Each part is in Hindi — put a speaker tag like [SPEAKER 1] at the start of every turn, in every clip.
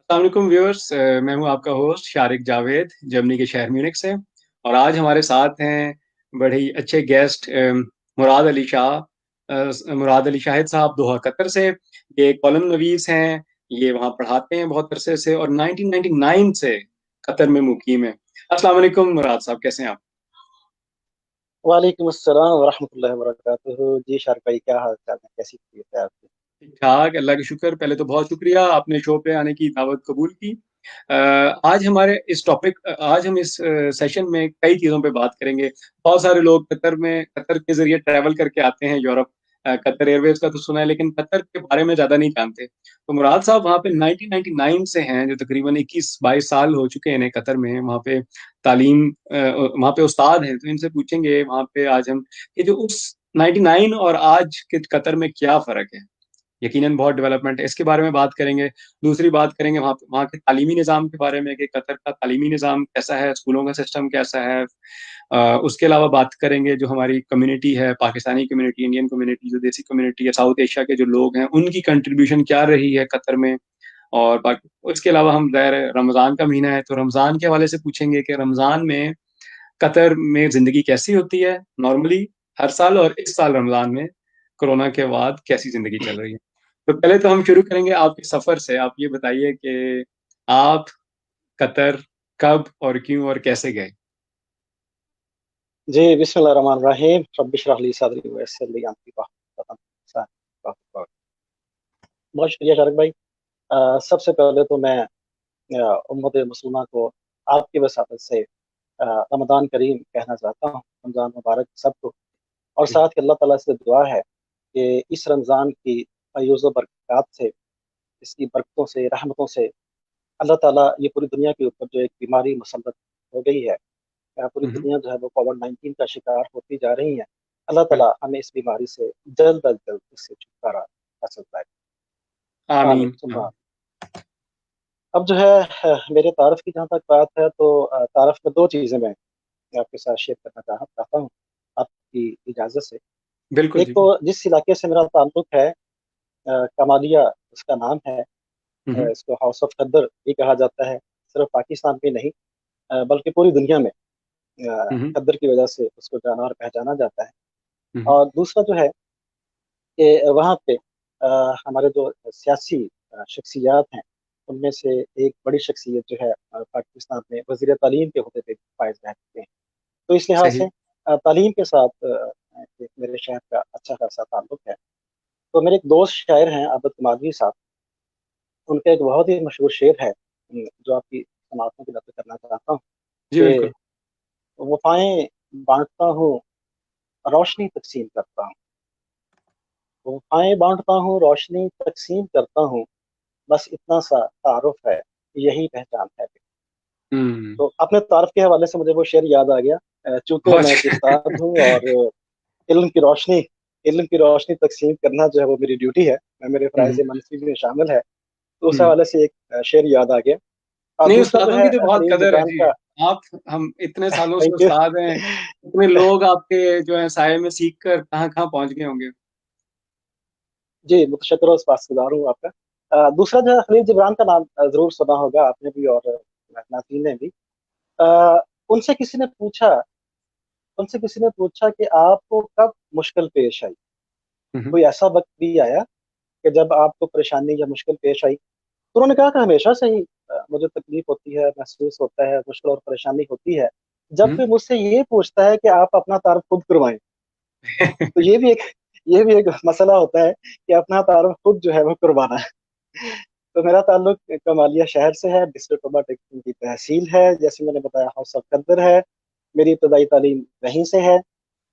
[SPEAKER 1] अस्सलाम वालेकुम व्यूअर्स। मैं हूं आपका होस्ट शारिक जावेद, जर्मनी के शहर म्यूनिख से। और आज हमारे साथ हैं बड़े ही अच्छे गेस्ट, मुराद अली शाहिद साहब, दोहा कतर से। ये कॉलम नवीस हैं। ये वहाँ पढ़ाते हैं बहुत अरसे से और 1999 से कतर में मुकीम है। अस्सलाम वालेकुम मुराद साहब, कैसे हैं आप?
[SPEAKER 2] वालेकुम अस्सलाम वरहमतुल्लाहि वबरकातुहू। जी शार भाई, क्या हाल चाल है? कैसी तबीयत है आपकी?
[SPEAKER 1] ठीक ठाक, अल्लाह का शुक्र। पहले तो बहुत शुक्रिया आपने शो पे आने की दावत कबूल की। आज हम इस सेशन में कई चीज़ों पे बात करेंगे। बहुत सारे लोग कतर के जरिए ट्रैवल करके आते हैं यूरोप। कतर एयरवेज का तो सुना है, लेकिन कतर के बारे में ज़्यादा नहीं जानते। तो मुराद साहब वहाँ पे 1999 से हैं, जो तकरीबन 21-22 साल हो चुके हैं इन्हें कतर में। वहाँ पे वहाँ पे उस्ताद हैं, तो इनसे पूछेंगे वहाँ पे आज हम कि जो उस 99 और आज के कतर में क्या फ़र्क है। यकीनन बहुत डेवलपमेंट है, इसके बारे में बात करेंगे। दूसरी बात करेंगे वहाँ के तालीमी निज़ाम के बारे में कि कतर का तालीमी निज़ाम कैसा है, स्कूलों का सिस्टम कैसा है। उसके अलावा बात करेंगे जो हमारी कम्युनिटी है, पाकिस्तानी कम्युनिटी, इंडियन कम्युनिटी, जो देसी कम्युनिटी है, साउथ एशिया के जो लोग हैं, उनकी कंट्रीब्यूशन क्या रही है कतर में। और बाकी उसके अलावा हम ज़ाहिर है रमज़ान का महीना है, तो रमज़ान के हवाले से पूछेंगे कि रमज़ान में कतर में ज़िंदगी कैसी होती है नॉर्मली हर साल, और इस साल रमज़ान में कोरोना के बाद कैसी ज़िंदगी चल रही है। तो पहले तो हम शुरू करेंगे आपके सफर से। आप ये बताइए कि आप कतर कब और क्यों और कैसे गए।
[SPEAKER 2] जी, बिस्मिल्लाह रहमान रहीम। रब्बि इश्रह ली सदरी वयस्सिर ली अमरी वाहलुल उक़दतम। बहुत शुक्रिया शारिक भाई। सबसे पहले तो मैं उम्मत मुसलमान को आपकी वसातत से रमज़ान करीम कहना चाहता हूँ। रमज़ान मुबारक सबको। और साथ ही अल्लाह ताला से दुआ है कि इस रमज़ान की फयूज़ व बरक़ात से, इसकी बरकतों से, रहमतों से अल्लाह ताला ये पूरी दुनिया के ऊपर जो एक बीमारी मुसल्लत हो गई है, पूरी
[SPEAKER 1] हम्म।
[SPEAKER 2] दुनिया जो है वो कोविड-19 का शिकार होती जा रही है। अल्लाह
[SPEAKER 1] हम्म।
[SPEAKER 2] ताला हमें इस बीमारी से जल्द अज जल्द इससे छुटकारा हासिल कराए। आमीन
[SPEAKER 1] आमीन
[SPEAKER 2] सुम्मा
[SPEAKER 1] आमीन।
[SPEAKER 2] आमीन। अब जो है मेरे तारफ़ की जहाँ तक बात है तो तारफ़ में 2 चीज़ें मैं आपके साथ शेयर करना चाहता हूँ, आपकी इजाज़त से।
[SPEAKER 1] बिल्कुल
[SPEAKER 2] एक
[SPEAKER 1] जी।
[SPEAKER 2] तो जिस इलाके से मेरा ताल्लुक है, कमालिया उसका नाम है।
[SPEAKER 1] हम्म।
[SPEAKER 2] इसको हाउस ऑफ कद्र भी कहा जाता है, सिर्फ़ पाकिस्तान में नहीं बल्कि पूरी दुनिया में
[SPEAKER 1] हम्म।
[SPEAKER 2] कद्र की वजह से उसको जाना और पहचाना जाता है।
[SPEAKER 1] हम्म।
[SPEAKER 2] और दूसरा जो है कि वहाँ पे हमारे जो सियासी शख्सियात हैं, उनमें से एक बड़ी शख्सियत जो है पाकिस्तान में वज़ीर तालीम के ओहदे पे फ़ाइज़ रह चुके हैं। तो इस लिहाज से
[SPEAKER 1] सही।
[SPEAKER 2] तालीम के साथ एक मेरे शहर का अच्छा खासा ताल्लुक है। तो मेरे एक दोस्त शायर हैं आबिद कमालवी साहब, उनका एक बहुत ही मशहूर शेर है, जो आपकी समाअत में भी नक़ल करना चाहता हूँ
[SPEAKER 1] जी
[SPEAKER 2] कि
[SPEAKER 1] बिल्कुल।
[SPEAKER 2] वफ़ाएँ बाँटता हूँ, रोशनी तक़सीम करता हूँ। वफ़ाएँ बाँटता हूँ, रोशनी तक़सीम करता हूँ, बस इतना सा तारुफ़ है, यही पहचान है।
[SPEAKER 1] हम्म।
[SPEAKER 2] तो अपने तारुफ़ के हवाले से मुझे वो शेर याद आ गया। चूँकि
[SPEAKER 1] बहुत
[SPEAKER 2] मैं एक उस्ताद हूँ और इल्म की रोशनी इल्म की रोशनी तक़सीम करना जो है वो मेरी ड्यूटी है, मेरे
[SPEAKER 1] हम्म।
[SPEAKER 2] फ़राइज़ मंसूब में शामिल है। तो उस
[SPEAKER 1] हम्म।
[SPEAKER 2] हवाले से एक शेर याद आ गया।
[SPEAKER 1] नहीं,
[SPEAKER 2] दूसरा जो
[SPEAKER 1] उस्तादों
[SPEAKER 2] है
[SPEAKER 1] की तो बहुत
[SPEAKER 2] खलील
[SPEAKER 1] कदर है
[SPEAKER 2] जिब्रान
[SPEAKER 1] जी।
[SPEAKER 2] का।
[SPEAKER 1] आप हम इतने सालों से
[SPEAKER 2] थैंक यू।
[SPEAKER 1] उस्ताद हैं, इतने लोग आपके जो है साय में सीख कर कहाँ कहाँ पहुंच गए होंगे।
[SPEAKER 2] जी, मुतशक्किर और इस्पातगुज़ार हूँ आपका। दूसरा जो है खलील जिब्रान का नाम ज़रूर सुना होगा आपने भी और नाज़रीन ने भी। अ, उनसे किसी ने पूछा उनसे किसी ने पूछा कि आपको कब मुश्किल पेश आई?
[SPEAKER 1] हम्म।
[SPEAKER 2] कोई ऐसा वक़्त भी आया कि जब आपको परेशानी या मुश्किल पेश आई? तो उन्होंने कहा कि हमेशा से ही मुझे तकलीफ़ होती है, महसूस होता है, मुश्किल और परेशानी होती है। जब
[SPEAKER 1] हम्म।
[SPEAKER 2] कोई मुझसे ये पूछता है कि आप अपना तारुफ़ खुद करवाएँ, तो ये भी एक मसला होता है कि अपना तारुफ़ खुद जो है वो करवाना है। तो मेरा ताल्लुक कमालिया शहर से है, डिस्ट्रिक्ट टोबा टेक्निकल की तहसील है, जैसे मैंने बताया हाउस ऑफ कद्र है। मेरी इब्तदाई तालीम वहीं से है,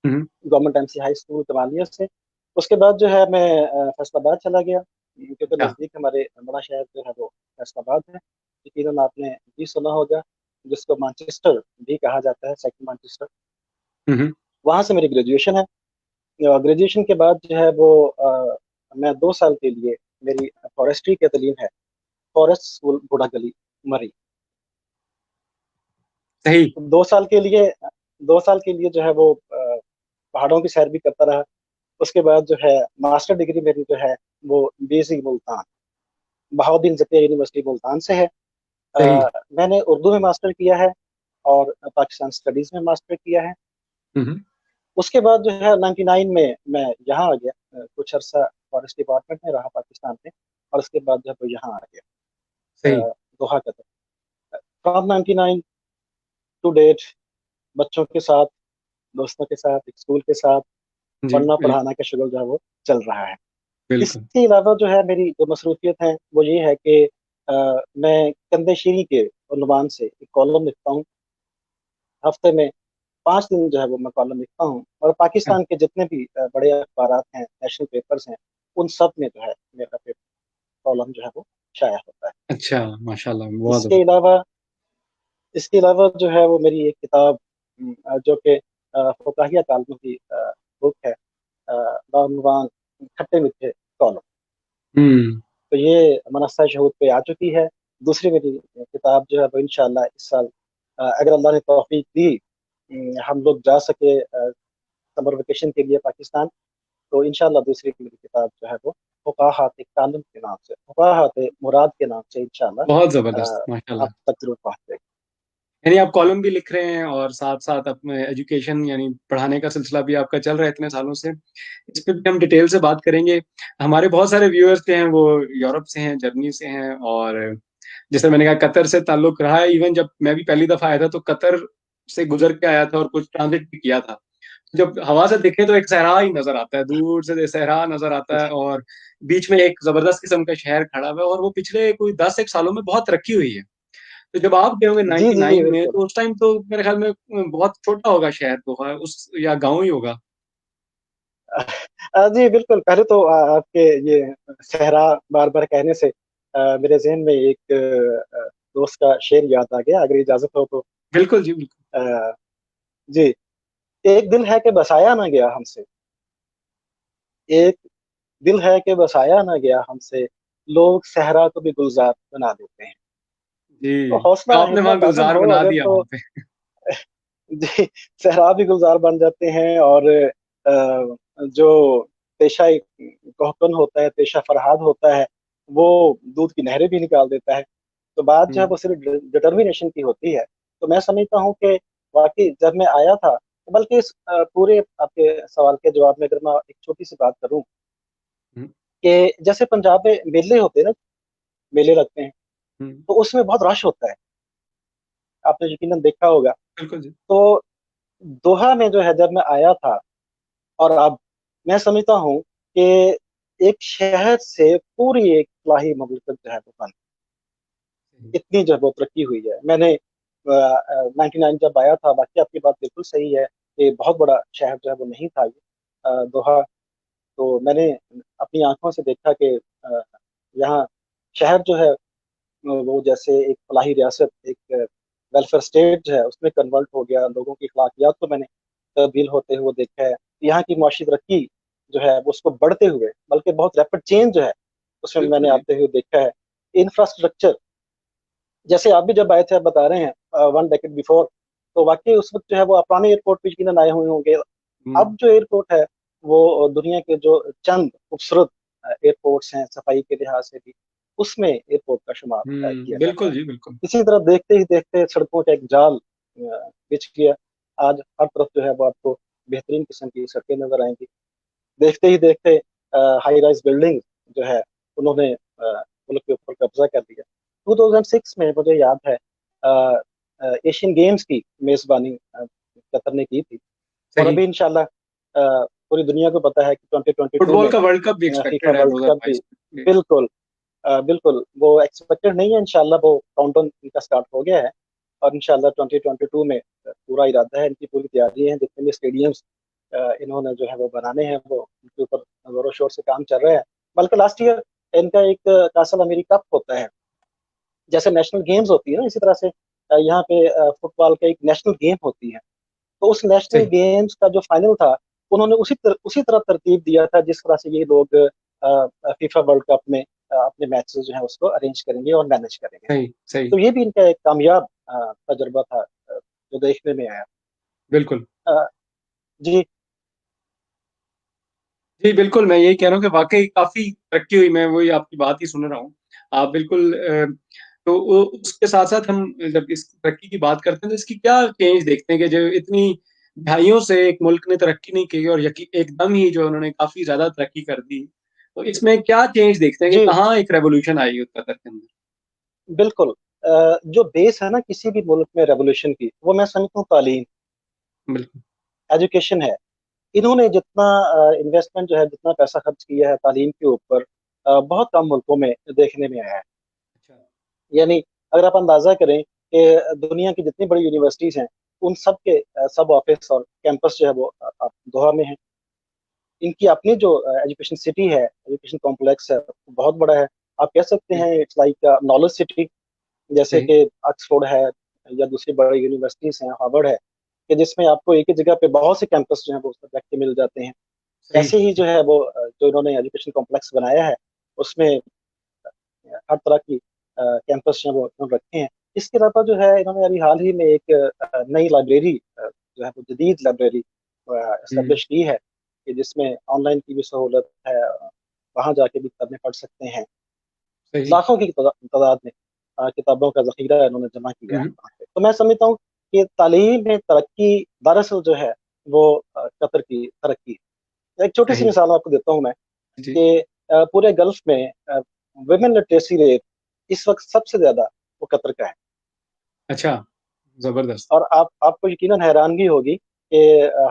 [SPEAKER 1] hmm.
[SPEAKER 2] Government MC high school Kamalia से। उसके बाद जो है मैं फैसलाबाद चला गया, क्योंकि
[SPEAKER 1] अच्छा।
[SPEAKER 2] नज़दीक हमारे बड़ा शहर जो है वो फैसलाबाद है। यकीनन आपने भी सुना होगा, जिसको मैनचेस्टर भी कहा जाता है, सेकंड मैनचेस्टर।
[SPEAKER 1] हम्म।
[SPEAKER 2] वहाँ से मेरी ग्रेजुएशन है। ग्रेजुएशन के बाद जो है वो मैं 2 साल के लिए मेरी फ़ॉरेस्ट्री की तालीम है, फ़ॉरेस्ट स्कूल बूढ़ागली, मरी।
[SPEAKER 1] सही।
[SPEAKER 2] 2 साल के लिए 2 साल के लिए जो है वो पहाड़ों की सैर भी करता रहा। उसके बाद जो है मास्टर डिग्री मेरी जो है वो बीएससी मुल्तान, बहाउद्दीन ज़किया यूनिवर्सिटी मुल्तान से है।
[SPEAKER 1] सही।
[SPEAKER 2] मैंने उर्दू में मास्टर किया है और पाकिस्तान स्टडीज़ में मास्टर किया है।
[SPEAKER 1] हुँ, हुँ।
[SPEAKER 2] उसके बाद जो है 99 में मैं यहाँ आ गया, कुछ अरसा फॉरेस्ट डिपार्टमेंट में रहा पाकिस्तान में, और उसके बाद जो है वो यहाँ आ गया,
[SPEAKER 1] सही।
[SPEAKER 2] Doha Qatar. From 99 to date बच्चों के साथ, दोस्तों के साथ, एक स्कूल के साथ
[SPEAKER 1] जी,
[SPEAKER 2] पढ़ना-पढ़ाना का शुगल जो है वो चल रहा है।
[SPEAKER 1] बिल्कुल।
[SPEAKER 2] इसके अलावा जो है मेरी जो मसरूफ़ियत है वो ये है कि मैं कंदे शीरी के उन्वान से एक कॉलम लिखता हूँ। हफ्ते में 5 दिन जो है वो मैं कॉलम लिखता हूँ, और
[SPEAKER 1] अ,
[SPEAKER 2] पाकिस्तान के जितने भी बड़े अखबारात हैं, नेशनल पेपर्स हैं, उन सब में जो है मेरा कॉलम जो है वो शाया होता है।
[SPEAKER 1] अच्छा, माशाअल्लाह, बहुत
[SPEAKER 2] इसके
[SPEAKER 1] ज़बरदस्त।
[SPEAKER 2] अलावा इसके अलावा जो है वो मेरी एक किताब जो कि फ़ुकाहिया कालमों की बुक है, बानवान खट्टे मीठे कॉलम।
[SPEAKER 1] हुँ,
[SPEAKER 2] तो ये मनस्सा शहूद पे आ चुकी है। दूसरी मेरी किताब जो है वो इंशाअल्लाह इस साल, अगर अल्लाह ने तौफ़ीक दी, हम लोग जा सके समर वेकेशन के लिए पाकिस्तान, तो इंशाअल्लाह दूसरी मेरी किताब जो है वो फ़ुक़ाहात कालम के नाम से, फ़ुक़ाहात मुराद के नाम से इंशाअल्लाह
[SPEAKER 1] बहुत ज़बरदस्त, माशाअल्लाह।
[SPEAKER 2] आप तक ज़रूर पहुँच जाएगी।
[SPEAKER 1] यानी आप कॉलम भी लिख रहे हैं और साथ-साथ अपने एजुकेशन यानी पढ़ाने का सिलसिला भी आपका चल रहा है इतने सालों से। इस पे भी हम डिटेल से बात करेंगे। हमारे बहुत सारे व्यूअर्स जो हैं वो यूरोप से हैं, जर्मनी से हैं और जैसे मैंने कहा कतर से ताल्लुक रहा है। इवन जब मैं भी पहली दफ़ा आया था तो कतर से गुज़र के आया था और कुछ ट्रांज़िट भी किया था। जब हवा से देखें तो एक सहरा ही नज़र आता है, दूर से सहरा नज़र आता है और बीच में एक ज़बरदस्त किस्म का शहर खड़ा हुआ है और वो पिछले कोई 10 एक सालों में बहुत तरक्की हुई है। तो जब आप गए होंगे
[SPEAKER 2] जी, जी, जी,
[SPEAKER 1] 99 में
[SPEAKER 2] बिल्कुल।
[SPEAKER 1] तो उस टाइम तो मेरे ख़्याल में बहुत छोटा होगा शहर तो हाँ, उस या गाँव ही होगा।
[SPEAKER 2] जी, बिल्कुल, पहले तो आपके ये सहरा बार-बार कहने से मेरे ज़हन में एक दोस्त का शेर याद आ गया, अगर इजाज़त हो तो।
[SPEAKER 1] बिल्कुल जी, बिल्कुल।
[SPEAKER 2] अ, जी, एक दिल है कि बसाया ना गया हमसे, एक दिल है कि बसाया ना गया हमसे, लोग सहरा को भी गुलज़ार बना देते हैं।
[SPEAKER 1] जी,
[SPEAKER 2] तो
[SPEAKER 1] तो
[SPEAKER 2] हौसला,
[SPEAKER 1] आपने वहाँ
[SPEAKER 2] हिम्मत अज़म
[SPEAKER 1] गुलज़ार
[SPEAKER 2] हो
[SPEAKER 1] बना
[SPEAKER 2] अगर
[SPEAKER 1] दिया
[SPEAKER 2] तो
[SPEAKER 1] वहाँ पे।
[SPEAKER 2] जी, सहरा भी गुलज़ार बन जाते हैं, और जो पेशा कहकन होता है, पेशा फ़रहाद होता है, वो दूध की नहरें भी निकाल देता है। तो बात जो है
[SPEAKER 1] हुँ,
[SPEAKER 2] वो सिर्फ़ डिटर्मिनेशन की होती है। तो मैं समझता हूँ कि वाक़ई जब मैं आया था, बल्कि इस पूरे आपके सवाल के जवाब में अगर मैं एक छोटी-सी बात करूँ
[SPEAKER 1] हुँ,
[SPEAKER 2] कि जैसे पंजाब में मेले होते हैं ना, मेले लगते हैं,
[SPEAKER 1] हुँ,
[SPEAKER 2] तो उसमें बहुत रश होता है, आपने यकीनन देखा होगा।
[SPEAKER 1] बिल्कुल जी।
[SPEAKER 2] तो दोहा में जो है जब मैं आया था, और अब मैं समझता हूँ कि एक शहर से पूरी एक फलाही ममलकत जो है वो बन, इतनी जो है वो तरक्की हुई है। मैंने 99 जब आया था, वाक़ई आपकी बात बिल्कुल सही है कि बहुत बड़ा शहर जो है वो नहीं था ये, दोहा। तो मैंने अपनी आँखों से देखा कि यहाँ शहर जो है वो जैसे एक फलाही रियासत, एक वेलफेयर स्टेट जो है उसमें कन्वर्ट हो गया। लोगों की अखलाकियात को मैंने तब्दील होते हुए देखा है। यहाँ की मुआशी तरक्की जो है वो उसको बढ़ते हुए, बल्कि बहुत रैपिड चेंज जो है उसमें मैंने
[SPEAKER 1] बिल्कुल जी।
[SPEAKER 2] आते हुए देखा है। इंफ्रास्ट्रक्चर, जैसे आप भी जब आए थे आप बता रहे हैं 1 डेकेड बिफोर, तो वाक़ई उस वक़्त जो है वो आप पुराने एयरपोर्ट पे यकीनन आए हुए होंगे।
[SPEAKER 1] हुँ,
[SPEAKER 2] अब जो एयरपोर्ट है वो दुनिया के जो चंद खूबसूरत एयरपोर्ट्स हैं सफाई के लिहाज से भी, उसमें एयरपोर्ट का शुमार किया जाता
[SPEAKER 1] बिल्कुल
[SPEAKER 2] है।
[SPEAKER 1] जी, बिल्कुल।
[SPEAKER 2] इसी तरह देखते ही देखते सड़कों का एक जाल बिछ गया। आज हर तरफ जो है वो आपको बेहतरीन किस्म की सड़कें नज़र आएँगी। देखते ही देखते हाई राइज़ बिल्डिंग जो है उन्होंने मुल्क के ऊपर कब्ज़ा कर लिया। 2006 में मुझे याद है एशियन गेम्स की मेज़बानी कतर ने की थी, और
[SPEAKER 1] सही।
[SPEAKER 2] अभी इंशाल्लाह पूरी दुनिया को पता है कि 2022
[SPEAKER 1] फुटबॉल
[SPEAKER 2] में
[SPEAKER 1] का वर्ल्ड कप भी
[SPEAKER 2] फीफा
[SPEAKER 1] एक्सपेक्टेड है
[SPEAKER 2] वर्ल्ड कप भी
[SPEAKER 1] 2022 में।
[SPEAKER 2] बिल्कुल बिल्कुल, वो एक्सपेक्टेड नहीं है, इंशाल्लाह वो काउंटडाउन इनका स्टार्ट हो गया है, और इंशाल्लाह 2022 में पूरा इरादा है, इनकी पूरी तैयारी है, जितने भी स्टेडियम्स इन्होंने जो है वो बनाने हैं, वो उनके ऊपर ज़ोरों-शोर से काम चल रहा है। बल्कि लास्ट ईयर इनका एक कासल अमीरी कप होता है, जैसे नेशनल गेम्स होती है ना, इसी तरह से यहाँ पे फुटबॉल का एक नेशनल गेम होती है। तो उस नेशनल
[SPEAKER 1] सही।
[SPEAKER 2] गेम्स का जो फाइनल था, उन्होंने उसी तरह तरतीब दिया था जिस तरह से ये लोग फीफा वर्ल्ड कप में अपने मैचेस जो है उसको अरेंज करेंगे और मैनेज करेंगे।
[SPEAKER 1] सही, सही।
[SPEAKER 2] तो ये भी इनका एक कामयाब तजुर्बा था, जो देखने में आया।
[SPEAKER 1] बिल्कुल।
[SPEAKER 2] अ, जी,
[SPEAKER 1] जी, बिल्कुल, मैं यही कह रहा हूँ कि वाक़ई काफ़ी तरक्की हुई, मैं वही आपकी बात ही सुन रहा हूँ। आप बिल्कुल उसके साथ साथ हम जब इस तरक्की की बात करते हैं तो इसकी क्या चेंज देखते हैं कि जो इतनी दहाइयों से एक मुल्क ने तरक्की नहीं की और यकी एकदम ही जो उन्होंने काफी ज्यादा तरक्की कर दी, तो इसमें क्या चेंज देखते हैं कि
[SPEAKER 2] जी,
[SPEAKER 1] कहाँ एक रेवोल्यूशन आई उत्तर के अंदर?
[SPEAKER 2] बिल्कुल। जो बेस है ना किसी भी मुल्क में रेवोल्यूशन की, वो मैं समझता हूँ तालीम,
[SPEAKER 1] बिल्कुल।
[SPEAKER 2] एजुकेशन है। इन्होंने जितना इन्वेस्टमेंट जो है, जितना पैसा खर्च किया है तालीम के ऊपर, बहुत कम मुल्कों में देखने में आया है।
[SPEAKER 1] अच्छा।
[SPEAKER 2] यानी अगर आप अंदाजा करें कि दुनिया की जितनी बड़ी यूनिवर्सिटीज हैं, उन सब के सब ऑफिस और कैंपस जो है वो दोहा में है। इनकी अपनी जो एजुकेशन सिटी है, एजुकेशन कॉम्प्लेक्स है, वो बहुत बड़ा है। आप कह सकते
[SPEAKER 1] जी,
[SPEAKER 2] हैं इट्स लाइक नॉलेज सिटी, जैसे
[SPEAKER 1] सही।
[SPEAKER 2] कि ऑक्सफोर्ड है या दूसरी बड़ी यूनिवर्सिटीज हैं, हार्वर्ड है, कि जिसमें आपको एक ही जगह पे बहुत से कैंपस जो है वो सब्जेक्ट के मिल जाते हैं।
[SPEAKER 1] सही।
[SPEAKER 2] ऐसे ही जो है वो जो इन्होंने एजुकेशन कॉम्प्लेक्स बनाया है, उसमें हर तरह की कैंपस जो है वो इन्होंने रखे हैं। इसके अलावा जो है इन्होंने अभी हाल ही में एक नई लाइब्रेरी जो है वो जदीद लाइब्रेरी
[SPEAKER 1] हम्म।
[SPEAKER 2] इस्टेब्लिश की है, कि जिसमें ऑनलाइन की भी सहूलत है, वहाँ जाके भी किताबें पढ़ सकते हैं।
[SPEAKER 1] सही।
[SPEAKER 2] लाखों की तादाद में किताबों का जखीरा इन्होंने जमा किया है
[SPEAKER 1] हम्म।
[SPEAKER 2] वहाँ पे। तो मैं समझता हूँ कि तालीम में तरक्की दरअसल जो है वो कतर की तरक्की है। एक छोटी सी
[SPEAKER 1] सही।
[SPEAKER 2] मिसाल आपको देता हूँ मैं,
[SPEAKER 1] जी।
[SPEAKER 2] कि पूरे गल्फ में वुमेन लिटरेसी रेट इस वक्त सबसे ज्यादा वो कतर का है।
[SPEAKER 1] अच्छा। जबरदस्त।
[SPEAKER 2] और आपको यकीनन हैरानगी होगी कि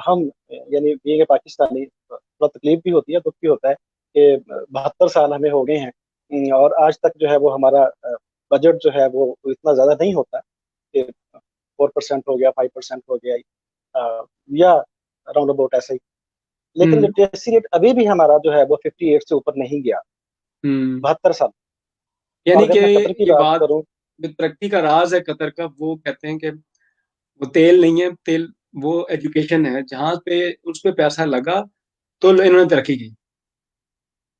[SPEAKER 2] हम यानी ये पाकिस्तानी, थोड़ा तकलीफ भी होती है, दुख भी होता है कि 72 साल हमें हो गए हैं, और आज तक जो है वो हमारा बजट जो है वो इतना ज्यादा नहीं होता कि 4% हो गया, 5% हो गया, या राउंड अबाउट ऐसा ही। लेकिन
[SPEAKER 1] हम्म।
[SPEAKER 2] लिटरेसी रेट अभी भी हमारा जो है वो 58 से ऊपर नहीं गया,
[SPEAKER 1] हम्म।
[SPEAKER 2] 72 साल। और
[SPEAKER 1] यानी कि
[SPEAKER 2] अगर मैं कतर की
[SPEAKER 1] ये
[SPEAKER 2] बात
[SPEAKER 1] बात
[SPEAKER 2] करूं,
[SPEAKER 1] जो तरक्की का राज है कतर का, वो कहते हैं कि वो तेल नहीं है, तेल वो एजुकेशन है, जहां पे उस पे पैसा लगा तो इन्होंने तरक्की की।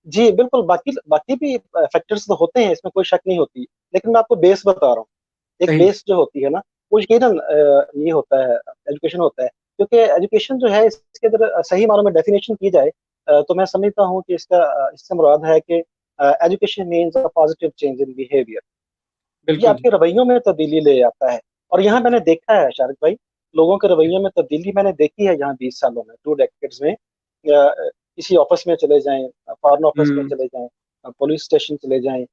[SPEAKER 2] जी बिल्कुल, बाकी बाकी भी फैक्टर्स तो होते हैं, इसमें कोई शक नहीं होती, लेकिन मैं आपको बेस बता रहा हूँ। एक
[SPEAKER 1] सही।
[SPEAKER 2] बेस जो होती है ना, वो यकीनन ये होता है, एजुकेशन होता है। क्योंकि एजुकेशन जो है, इसके अगर सही मानों में डेफिनेशन की जाए, तो मैं समझता हूँ कि इससे मुराद है कि education means a positive change in behaviour. ये
[SPEAKER 1] बिल्कुल जी।
[SPEAKER 2] आपके रवैयों में तब्दीली ले आता है। और यहाँ मैंने देखा है शारिक भाई, लोगों के रवैयों में तब्दीली मैंने देखी है यहाँ 20 सालों में, 2 डेकेड्स में। किसी ऑफिस में चले जाएं, फॉरेन ऑफिस में
[SPEAKER 1] हम्म।
[SPEAKER 2] चले जाएं, पुलिस स्टेशन चले जाएं,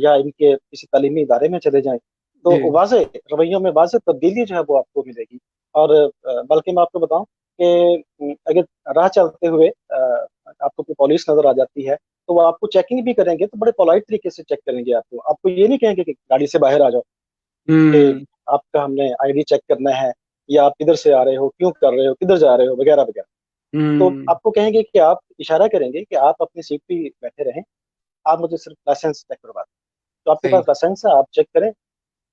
[SPEAKER 2] या इनके किसी तालीमी इदारे में चले जाएं, तो
[SPEAKER 1] जी।
[SPEAKER 2] वाजे रवैयों में वाजे तब्दीली जो है वो आपको मिलेगी। और बल्कि मैं आपको बताऊं कि अगर राह चलते हुए आपको कोई पुलिस नजर आ जाती है, तो वो आपको चेकिंग भी करेंगे, तो बड़े पोलाइट तरीके से चेक करेंगे आपको। आपको ये नहीं कहेंगे कि गाड़ी से बाहर आ जाओ, कि
[SPEAKER 1] हम्म।
[SPEAKER 2] आपका हमने आईडी चेक करना है, या आप किधर से आ रहे हो, क्यों कर रहे हो, किधर जा रहे हो, वगैरह वगैरह। तो
[SPEAKER 1] हम्म।
[SPEAKER 2] आपको कहेंगे कि आप इशारा करेंगे कि आप अपनी सीट पे ही बैठे रहें, आप मुझे सिर्फ लाइसेंस चेक करवा दें। तो आपके पास
[SPEAKER 1] सही।
[SPEAKER 2] लाइसेंस है, आप चेक करें,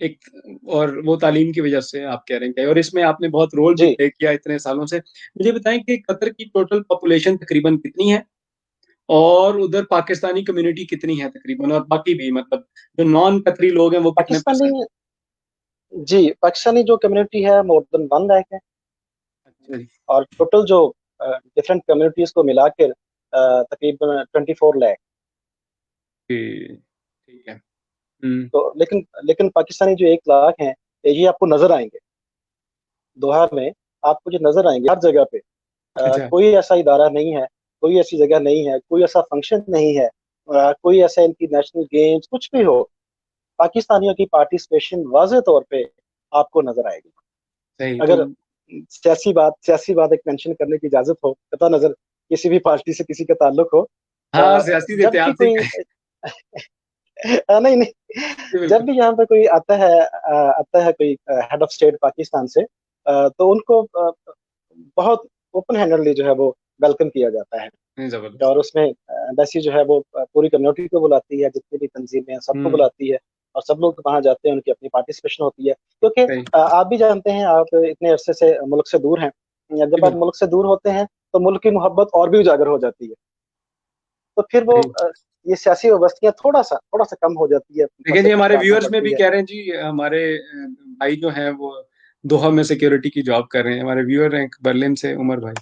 [SPEAKER 1] एक, और वो तालीम की वजह से आप कह रहे हैं, और इसमें आपने बहुत रोल भी
[SPEAKER 2] जी,
[SPEAKER 1] प्ले किया इतने सालों से। मुझे बताएं कि कतर की टोटल पॉपुलेशन तकरीबन कितनी है, और उधर पाकिस्तानी कम्युनिटी कितनी है तकरीबन, और बाकी भी मतलब जो नॉन कतरी लोग हैं वो कितने
[SPEAKER 2] पाकिस्तानी,
[SPEAKER 1] परसेंट?
[SPEAKER 2] जी पाकिस्तानी जो कम्युनिटी है मोर देन 1 लाख है।
[SPEAKER 1] अच्छा जी।
[SPEAKER 2] और टोटल जो डिफरेंट कम्युनिटीज को मिलाकर तकरीबन 24 लाख।
[SPEAKER 1] ठीक है। हम्म।
[SPEAKER 2] तो लेकिन लेकिन पाकिस्तानी जो 1 लाख हैं, ये आपको नजर आएंगे दोहा में, आपको जो नजर आएंगे हर जगह पे।
[SPEAKER 1] अच्छा।
[SPEAKER 2] कोई ऐसा इदारा नहीं है, कोई ऐसी जगह नहीं है, कोई ऐसा फंक्शन नहीं है, कोई ऐसा इनकी नेशनल गेम्स कुछ भी हो, पाकिस्तानियों की पार्टिसिपेशन वाज़े तौर पे आपको नजर आएगी।
[SPEAKER 1] सही तो।
[SPEAKER 2] अगर सियासी बात एक मेंशन करने की इजाजत हो, कता नजर किसी भी पार्टी से किसी का ताल्लुक हो,
[SPEAKER 1] हाँ, सियासी
[SPEAKER 2] जब भी
[SPEAKER 1] ऐतिहासिक।
[SPEAKER 2] कोई नहीं नहीं, जब
[SPEAKER 1] बिल्कुल।
[SPEAKER 2] भी यहाँ पे कोई आता है कोई हेड ऑफ स्टेट पाकिस्तान से, तो उनको बहुत ओपन हैंडेडली जो है वो वेलकम किया जाता है।
[SPEAKER 1] नहीं, जबरदस्त।
[SPEAKER 2] और उसमें एम्बेसी जो है वो पूरी कम्युनिटी को बुलाती है, जितनी भी तंजीमें हैं सबको
[SPEAKER 1] हम्म।
[SPEAKER 2] बुलाती है, और सब लोग वहाँ जाते हैं, उनकी अपनी पार्टिसिपेशन होती है। क्योंकि
[SPEAKER 1] सही।
[SPEAKER 2] आप भी जानते हैं, आप इतने अरसे से मुल्क से दूर हैं।
[SPEAKER 1] जी
[SPEAKER 2] जब आप
[SPEAKER 1] बिल्कुल।
[SPEAKER 2] मुल्क से दूर होते हैं, तो मुल्क की मोहब्बत और भी उजागर हो जाती है। तो फिर वो
[SPEAKER 1] सही।
[SPEAKER 2] ये सियासी व्यवस्थियाँ थोड़ा सा कम हो जाती है,
[SPEAKER 1] देखिए जी,
[SPEAKER 2] फसक
[SPEAKER 1] हमारे
[SPEAKER 2] काटना
[SPEAKER 1] व्यूअर्स में भी
[SPEAKER 2] पड़ती है।
[SPEAKER 1] कह रहे हैं जी, हमारे भाई जो हैं वो दोहा में सिक्योरिटी की जॉब कर रहे हैं, हमारे व्यूअर हैं बर्लिन से, उमर भाई।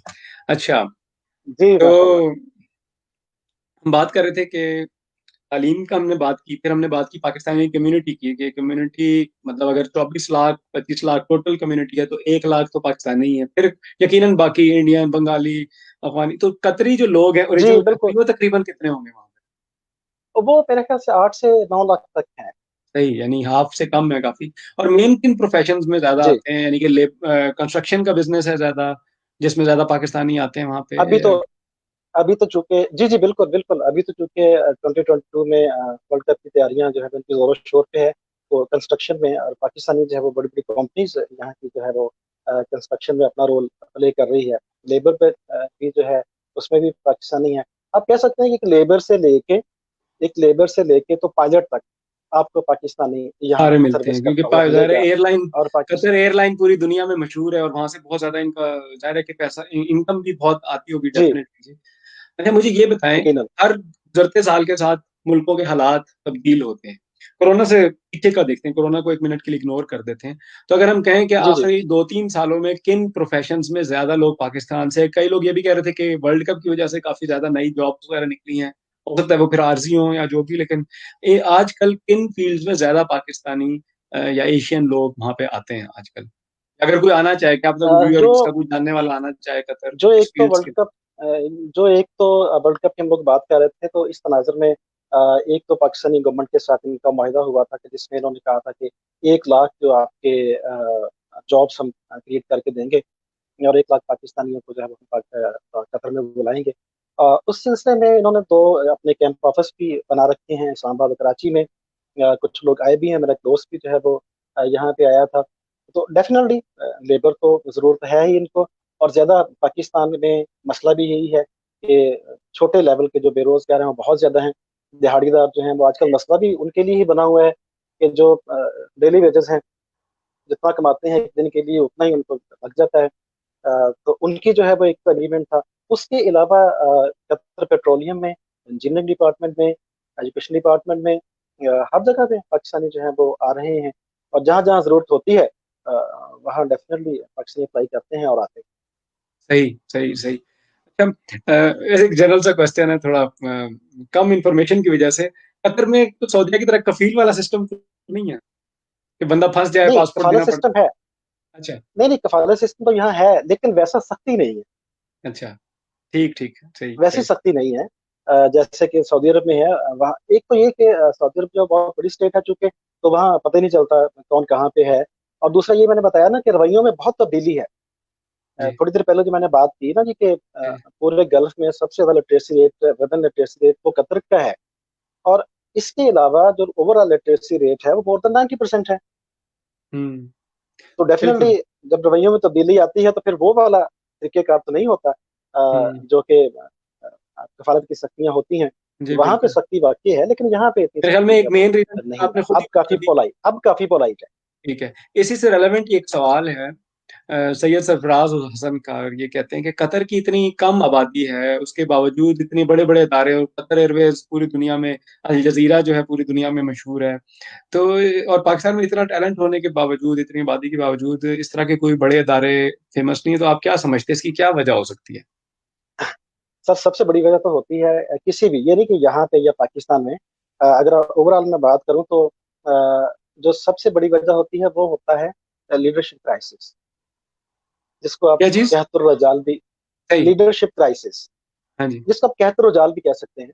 [SPEAKER 1] अच्छा।
[SPEAKER 2] जी
[SPEAKER 1] तो
[SPEAKER 2] माशाल्लाह।
[SPEAKER 1] हम बात कर रहे थे कि तालीम का हमने बात की, फिर हमने बात की पाकिस्तानी कम्युनिटी की, कि कम्युनिटी मतलब अगर 24 लाख 25 लाख टोटल कम्युनिटी है तो 1 लाख तो पाकिस्तानी ही है, फिर यकीनन बाकी इंडियन, बंगाली, अफगानी। तो कतरी जो लोग हैं
[SPEAKER 2] जी,
[SPEAKER 1] ओरिजिनल
[SPEAKER 2] बिल्कुल।
[SPEAKER 1] कतरी, वो तकरीबन कितने होंगे वहां
[SPEAKER 2] वो मेरे ख्याल से 8 से 9 लाख तक हैं।
[SPEAKER 1] पे? सही, यानी हाफ से कम है काफी। और मेन किन प्रोफेशंस में ज्यादा
[SPEAKER 2] जी,
[SPEAKER 1] आते हैं, यानी कि कंस्ट्रक्शन का बिजनेस है ज्यादा, जिसमें ज्यादा पाकिस्तानी आते हैं वहां
[SPEAKER 2] अभी
[SPEAKER 1] पे?
[SPEAKER 2] तो अभी तो चूँकि जी, जी, बिल्कुल, बिल्कुल। अभी तो चूँकि 2022 में वर्ल्ड कप की तैयारियाँ जो है उनकी ज़ोरों-शोर पे है, वो कंस्ट्रक्शन में और पाकिस्तानी जो है वो बड़ी-बड़ी कंपनीज़ यहाँ की जो है वो कंस्ट्रक्शन में अपना रोल प्ले कर रही है। लेबर पे भी जो है उसमें भी पाकिस्तानी है। आप कह सकते हैं कि एक लेबर से लेके तो पायलट तक आपको पाकिस्तानी यहाँ
[SPEAKER 1] सारे मिलते
[SPEAKER 2] सर्विस
[SPEAKER 1] हैं, क्योंकि
[SPEAKER 2] करता हुआ
[SPEAKER 1] जाहिर है
[SPEAKER 2] मिलेगा
[SPEAKER 1] एयरलाइन,
[SPEAKER 2] और पाकिस
[SPEAKER 1] कतर एयरलाइन पूरी दुनिया में मशहूर है और वहां से बहुत ज्यादा इनका जाहिर है कि पैसा, इनकम भी बहुत आती होगी
[SPEAKER 2] जी,
[SPEAKER 1] डेफिनेटली जी। अच्छा, मुझे ये बताएं,
[SPEAKER 2] यकीनन।
[SPEAKER 1] हर गुजरते साल के साथ मुल्कों के हालात तब्दील होते हैं। कोरोना से पीछे का देखते हैं, कोरोना को एक मिनट के लिए इग्नोर कर देते हैं। तो अगर हम कहें कि
[SPEAKER 2] जी, जी।
[SPEAKER 1] आखिरी 2-3 सालों में किन प्रोफेशंस में ज्यादा लोग पाकिस्तान से, कई लोग ये भी कह रहे थे कि वर्ल्ड कप की वजह से काफी ज्यादा नई जॉब्स वगैरह निकली हैं, हो सकता है वो फिर आरजी हो या जो भी, लेकिन आजकल किन फील्ड्स में ज्यादा पाकिस्तानी या एशियन लोग वहां पे आते हैं आजकल? अगर कोई आना चाहे, क्या पता कोई व्यूअर
[SPEAKER 2] जो
[SPEAKER 1] इसका कोई जानने वाला आना चाहे कतर,
[SPEAKER 2] जो
[SPEAKER 1] इस
[SPEAKER 2] एक तो
[SPEAKER 1] फील्ड्स
[SPEAKER 2] वर्ल्ड
[SPEAKER 1] के?
[SPEAKER 2] कप अ, जो एक तो वर्ल्ड कप की हम लोग बात कर रहे थे, तो इस तनाज़ुर में एक तो पाकिस्तानी गवर्नमेंट के साथ इनका मुआहिदा हुआ था कि जिसमें इन्होंने कहा था कि 1 लाख जो आपके जॉब्स हम क्रिएट करके देंगे और 1 लाख पाकिस्तानियों को जो है वो कतर में बुलाएँगे। उस सिलसिले में इन्होंने 2 अपने कैंप ऑफिस भी बना रखे हैं इस्लामाबाद और कराची में। कुछ लोग आए भी हैं, मेरा एक दोस्त भी जो है वो यहाँ पे आया था। तो डेफ़िनेटली लेबर तो ज़रूरत है ही इनको और ज़्यादा पाकिस्तान में मसला भी यही है कि छोटे लेवल के जो बेरोज़गार हैं वो बहुत ज़्यादा हैं। दिहाड़ीदार जो हैं वो आजकल मसला भी उनके लिए ही बना हुआ है कि जो डेली वेजेस हैं, जितना कमाते हैं 1 दिन के लिए उतना ही उनको लग जाता है। तो उनकी जो है वो एक एग्रीमेंट था। उसके अलावा कतर पेट्रोलियम में, इंजीनियरिंग डिपार्टमेंट में, एजुकेशन डिपार्टमेंट में हर जगह पे पाकिस्तानी जो हैं वो आ रहे हैं और जहाँ-जहाँ ज़रूरत होती है वहाँ डेफ़िनेटली पाकिस्तानी अप्लाई करते हैं और आते हैं।
[SPEAKER 1] सही, सही, सही। अच्छा, एक जनरल सा क्वेश्चन है, थोड़ा कम इंफॉर्मेशन की वजह से, कतर में तो सऊदीया की तरह कफील वाला सिस्टम तो नहीं है कि बंदा फंस जाए
[SPEAKER 2] नहीं,
[SPEAKER 1] पासपोर्ट
[SPEAKER 2] कफ़ालत
[SPEAKER 1] देना पड़ता
[SPEAKER 2] सिस्टम
[SPEAKER 1] है?
[SPEAKER 2] है।
[SPEAKER 1] अच्छा,
[SPEAKER 2] नहीं, नहीं, कफ़ालत सिस्टम तो यहाँ है, लेकिन वैसा सख्ती नहीं है।
[SPEAKER 1] अच्छा, ठीक, ठीक, सही,
[SPEAKER 2] वैसी
[SPEAKER 1] सही।
[SPEAKER 2] सख्ती नहीं है जैसे कि सऊदी अरब में है। वहाँ एक तो ये कि सऊदी अरब जो बहुत बड़ी स्टेट है चूँकि, तो वहाँ पता ही नहीं चलता कौन कहाँ पे है और दूसरा ये मैंने बताया ना कि रवैयों में बहुत तब्दीली है।
[SPEAKER 1] जी,
[SPEAKER 2] थोड़ी देर पहले जो मैंने बात की ना जी कि
[SPEAKER 1] जी।
[SPEAKER 2] पूरे गल्फ में सबसे ज़्यादा literacy rate, whether literacy rate वो कतर का है और इसके अलावा जो ओवरऑल लिटरेसी रेट है वो मोर देन 90% है।
[SPEAKER 1] हुँ,
[SPEAKER 2] तो
[SPEAKER 1] बिल्कुल।
[SPEAKER 2] डेफ़िनेटली जब रवैयों में तब्दीली आती है तो फिर वो वाला तरीक़ेकार तो नहीं होता
[SPEAKER 1] हुँ,
[SPEAKER 2] जो कि कफ़ालत की सख्तियाँ होती हैं।
[SPEAKER 1] जी,
[SPEAKER 2] वहाँ पे
[SPEAKER 1] बिल्कुल।
[SPEAKER 2] सख्ती वाक़ई है लेकिन यहाँ पे इतनी
[SPEAKER 1] मेरे ख्याल में
[SPEAKER 2] सख्ती जो
[SPEAKER 1] एक
[SPEAKER 2] है वो
[SPEAKER 1] मेन रीज़न
[SPEAKER 2] नहीं है।
[SPEAKER 1] आपने खुद ही बता दी।
[SPEAKER 2] अब काफ़ी पोलाइट है।
[SPEAKER 1] ठीक है। इसी से रेलेवेंट एक सवाल है, सैयद सरफराज हसन का। ये कहते हैं कि कतर की इतनी कम आबादी है, उसके बावजूद इतने बड़े-बड़े इदारे, और कतर एयरवेज़ पूरी दुनिया में, अल जज़ीरा जो है पूरी दुनिया में मशहूर है। तो और पाकिस्तान में इतना टैलेंट होने के बावजूद, इतनी आबादी के बावजूद इस तरह के कोई बड़े इदारे फेमस नहीं है, तो आप क्या समझते हैं इसकी क्या वजह हो सकती है?
[SPEAKER 2] सबसे बड़ी वजह तो होती है किसी भी ये नहीं कि यहाँ पे या पाकिस्तान में अगर ओवरऑल मैं बात करूँ तो जो सबसे बड़ी वजह होती है वो होता है लीडरशिप क्राइसिस जिसको आप
[SPEAKER 1] क्या चीज़?
[SPEAKER 2] कहत-उर-रजाल भी
[SPEAKER 1] सही।
[SPEAKER 2] लीडरशिप क्राइसिस
[SPEAKER 1] हाँ जी,
[SPEAKER 2] जिसको आप कहत-उर-रजाल भी कह सकते हैं।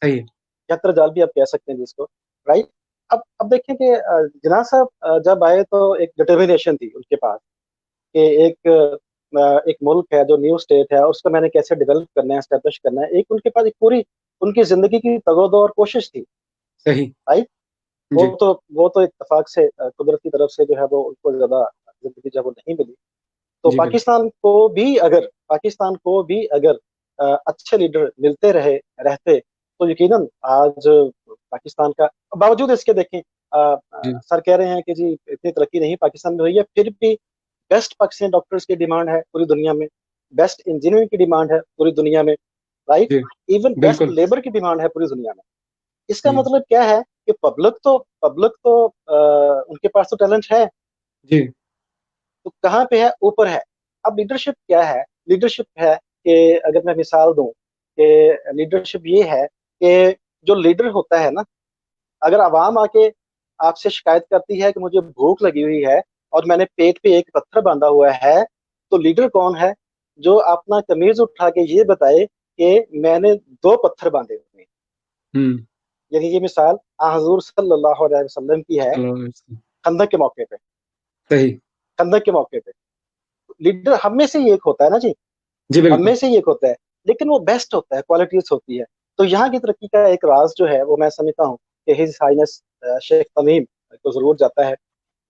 [SPEAKER 1] सही है।
[SPEAKER 2] कहत-उर-रजाल भी आप कह सकते हैं जिसको, राइट? अब देखिए कि जिनाह साहब जब आए तो एक डिटर्मिनेशन थी उनके पास कि एक मुल्क है जो न्यू स्टेट है उसको मैंने कैसे डेवलप करना है, एस्टेब्लिश करना है। एक उनके पास एक पूरी उनकी ज़िंदगी की तगो-दो और कोशिश थी,
[SPEAKER 1] सही।
[SPEAKER 2] राइट?
[SPEAKER 1] जी,
[SPEAKER 2] वो तो इत्तेफ़ाक से कुदरत की तरफ से जो है वो उनको ज़्यादा ज़िंदगी जो है वो नहीं मिली। तो
[SPEAKER 1] जी, बिल्कुल।
[SPEAKER 2] पाकिस्तान को भी अगर अच्छे लीडर मिलते रहते, तो यकीनन आज पाकिस्तान का बावजूद इसके देखें
[SPEAKER 1] जी,
[SPEAKER 2] सर कह रहे हैं कि जी इतनी तरक्की नहीं पाकिस्तान में हुई है, फिर भी बेस्ट पाकिस्तानी डॉक्टर्स की डिमांड है पूरी दुनिया में, बेस्ट इंजीनियरिंग की डिमांड है पूरी दुनिया में, राइट?
[SPEAKER 1] जी,
[SPEAKER 2] इवन बेस्ट
[SPEAKER 1] बिल्कुल।
[SPEAKER 2] लेबर की डिमांड है पूरी दुनिया में। इसका
[SPEAKER 1] हुँ,
[SPEAKER 2] मतलब क्या है कि पब्लिक तो उनके पास तो टैलेंट है,
[SPEAKER 1] जी,
[SPEAKER 2] तो कहाँ पे है? ऊपर है। अब लीडरशिप क्या है? लीडरशिप है कि अगर मैं मिसाल दूँ कि लीडरशिप ये है कि जो लीडर होता है ना, अगर आवाम आके आपसे शिकायत करती है कि मुझे भूख लगी हुई है और मैंने पेट पे एक पत्थर बांधा हुआ है, तो लीडर कौन है जो अपना कमीज उठा के ये बताए कि मैंने दो पत्थर बांधे हुए हैं।
[SPEAKER 1] हम्म।
[SPEAKER 2] यानी ये मिसाल हजूर सल्लल्लाहु अलैहि वसल्लम की है,
[SPEAKER 1] चलो,
[SPEAKER 2] खंदक के मौके पे।
[SPEAKER 1] सही।
[SPEAKER 2] खंदक के मौके पे लीडर हम में से ही एक होता है ना जी,
[SPEAKER 1] जी
[SPEAKER 2] हम
[SPEAKER 1] बिल्कुल।
[SPEAKER 2] में से ही एक होता है, लेकिन वो बेस्ट होता है, क्वालिटीज होती है। तो यहाँ की तरक्की का एक राज जो है वो मैं समझता हूँ कि हिज हाइनेस शेख तमीम को जरूर जाता है